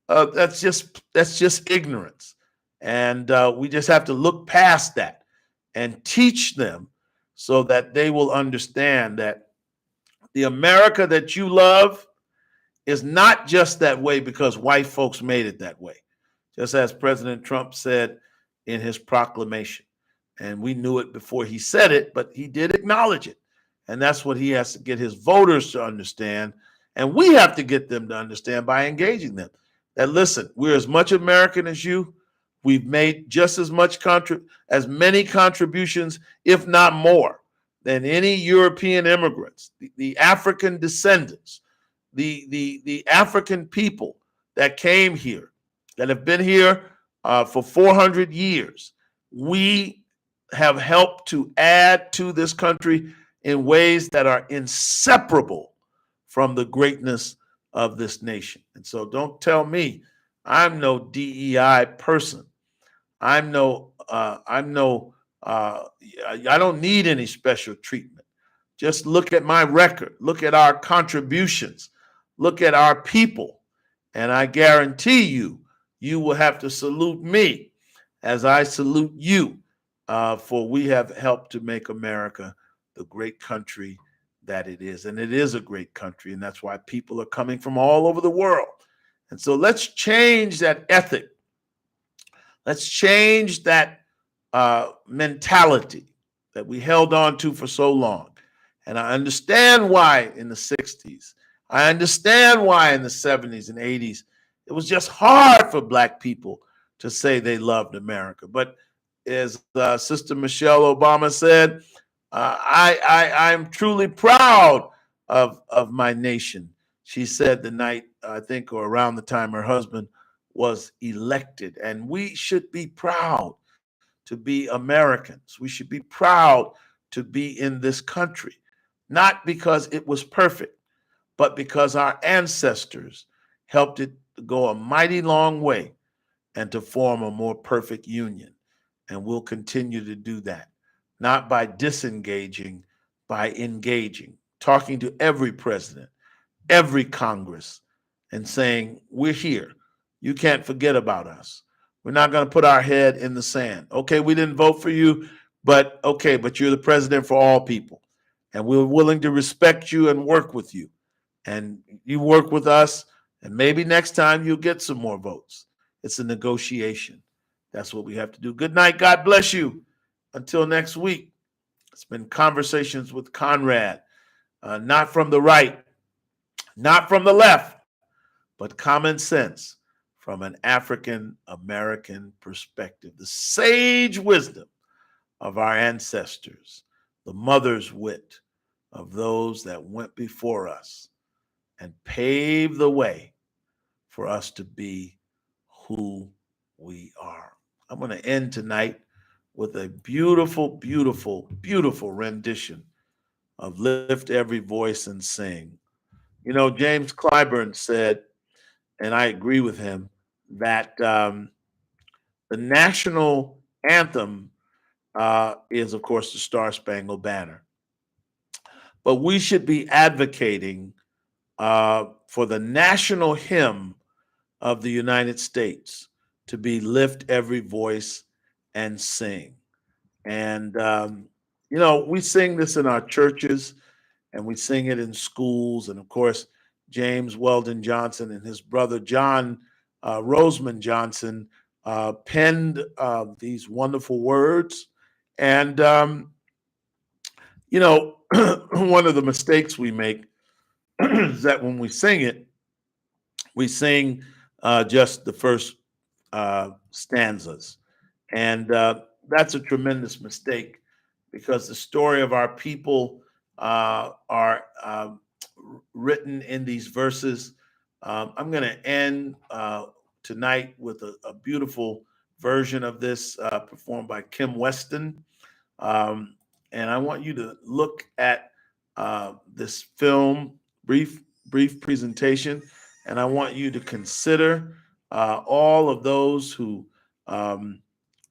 That's just ignorance, and we just have to look past that and teach them so that they will understand that the America that you love is not just that way because white folks made it that way, just as President Trump said in his proclamation. And we knew it before he said it, but he did acknowledge it. And that's what he has to get his voters to understand. And we have to get them to understand by engaging them. That, listen, we're as much American as you. We've made just as many contributions, if not more, than any European immigrants, the African descendants, the African people that came here, that have been here for 400 years. We have helped to add to this country in ways that are inseparable from the greatness of this nation. And so don't tell me I'm no DEI person. I don't need any special treatment. Just look at my record, look at our contributions, look at our people, and I guarantee you, you will have to salute me as I salute you, for we have helped to make America the great country that it is. And it is a great country, and that's why people are coming from all over the world. And so let's change that ethic. Let's change that mentality that we held on to for so long. And I understand why in the 60s. I understand why in the 70s and 80s it was just hard for Black people to say they loved America. But as Sister Michelle Obama said, I'm truly proud of my nation. She said the night, I think, or around the time her husband was elected. And we should be proud to be Americans. We should be proud to be in this country, not because it was perfect, but because our ancestors helped it to go a mighty long way and to form a more perfect union. And we'll continue to do that, not by disengaging, by engaging, talking to every president, every Congress, and saying, we're here. You can't forget about us. We're not going to put our head in the sand. Okay, we didn't vote for you, but you're the president for all people. And we're willing to respect you and work with you. And you work with us, and maybe next time you'll get some more votes. It's a negotiation. That's what we have to do. Good night. God bless you. Until next week. It's been Conversations with Conrad. Not from the right, not from the left, but common sense from an African American perspective. The sage wisdom of our ancestors, the mother's wit of those that went before us and paved the way for us to be who we are. I'm going to end tonight with a beautiful, beautiful, beautiful rendition of Lift Every Voice and Sing. You know, James Clyburn said, and I agree with him, that the national anthem is, of course, the Star Spangled Banner. But we should be advocating for the national hymn of the United States to be Lift Every Voice and Sing. And, we sing this in our churches and we sing it in schools. And of course, James Weldon Johnson and his brother John Roseman Johnson penned these wonderful words. And, one of the mistakes we make is that when we sing it, we sing just the first stanzas. And that's a tremendous mistake because the story of our people are written in these verses. I'm going to end tonight with a beautiful version of this performed by Kim Weston. And I want you to look at this film, brief presentation, and I want you to consider all of those who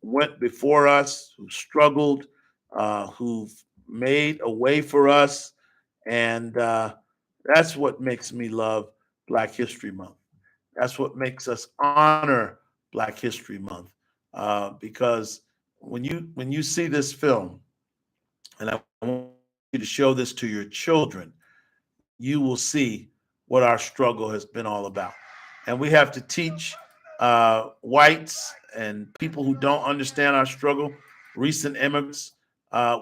went before us, who struggled, who've made a way for us. And that's what makes me love Black History Month. That's what makes us honor Black History Month. Because when you see this film, and I want you to show this to your children, you will see what our struggle has been all about. And we have to teach whites and people who don't understand our struggle, recent immigrants,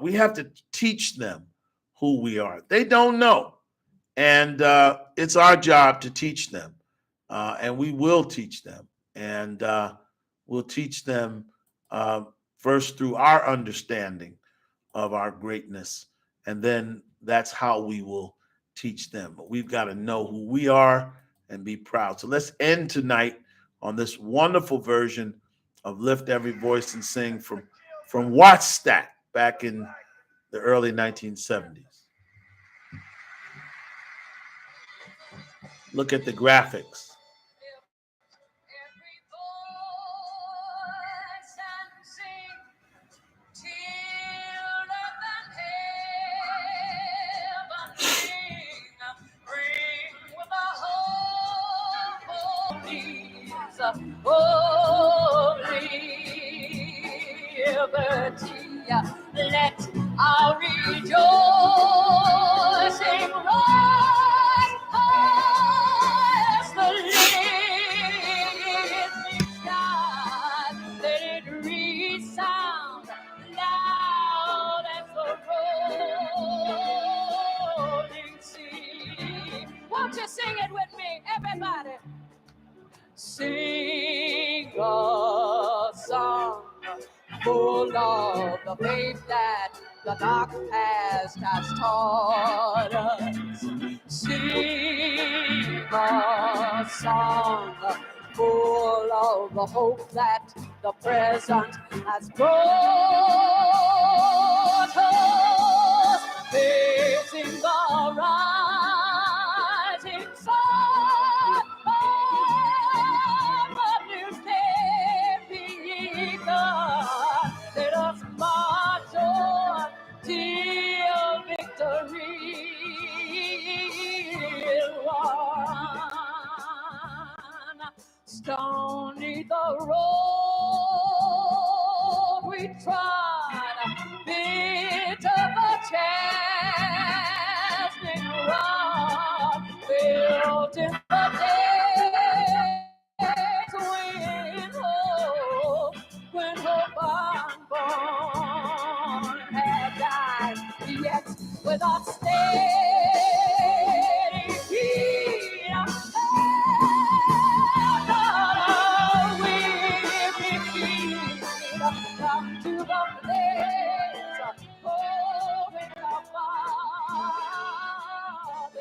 we have to teach them who we are. They don't know. And it's our job to teach them. And we will teach them. And we'll teach them first through our understanding of our greatness. And then that's how we will teach them. But we've got to know who we are and be proud. So let's end tonight on this wonderful version of Lift Every Voice and Sing from Wattstax back in the early 1970s. Look at the graphics. Let our rejoicing rise as the living sky. Let it resound loud as the rolling sea. Won't you sing it with me, everybody? Sing a song full of the faith that the dark past has taught us. Sing a song full of the hope that the present has brought us. Facing the rising sun of a new day begun. Let us march on till victory is won. Stony the road we trod, bitter the chastening rod, built in the days when hope unborn had died, yet without steady feet, come to the place in our Father's house.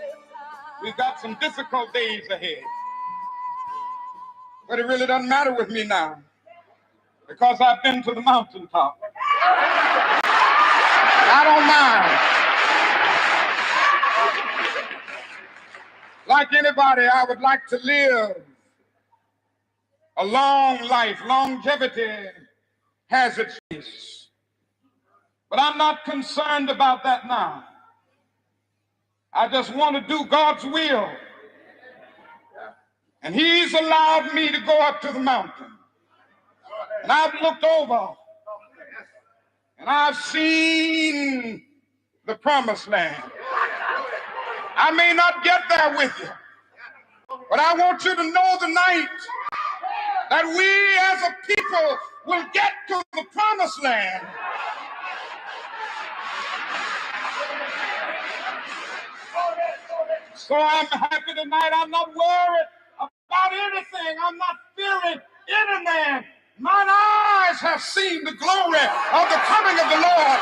We've got some difficult days ahead, but it really doesn't matter with me now because I've been to the mountaintop. I don't mind. Like anybody, I would like to live a long life. Longevity has its place. But I'm not concerned about that now. I just want to do God's will. And He's allowed me to go up to the mountain. And I've looked over and I've seen the promised land. I may not get there with you, but I want you to know tonight that we as a people will get to the promised land. So I'm happy tonight. I'm not worried about anything. I'm not fearing any man. Mine eyes have seen the glory of the coming of the Lord.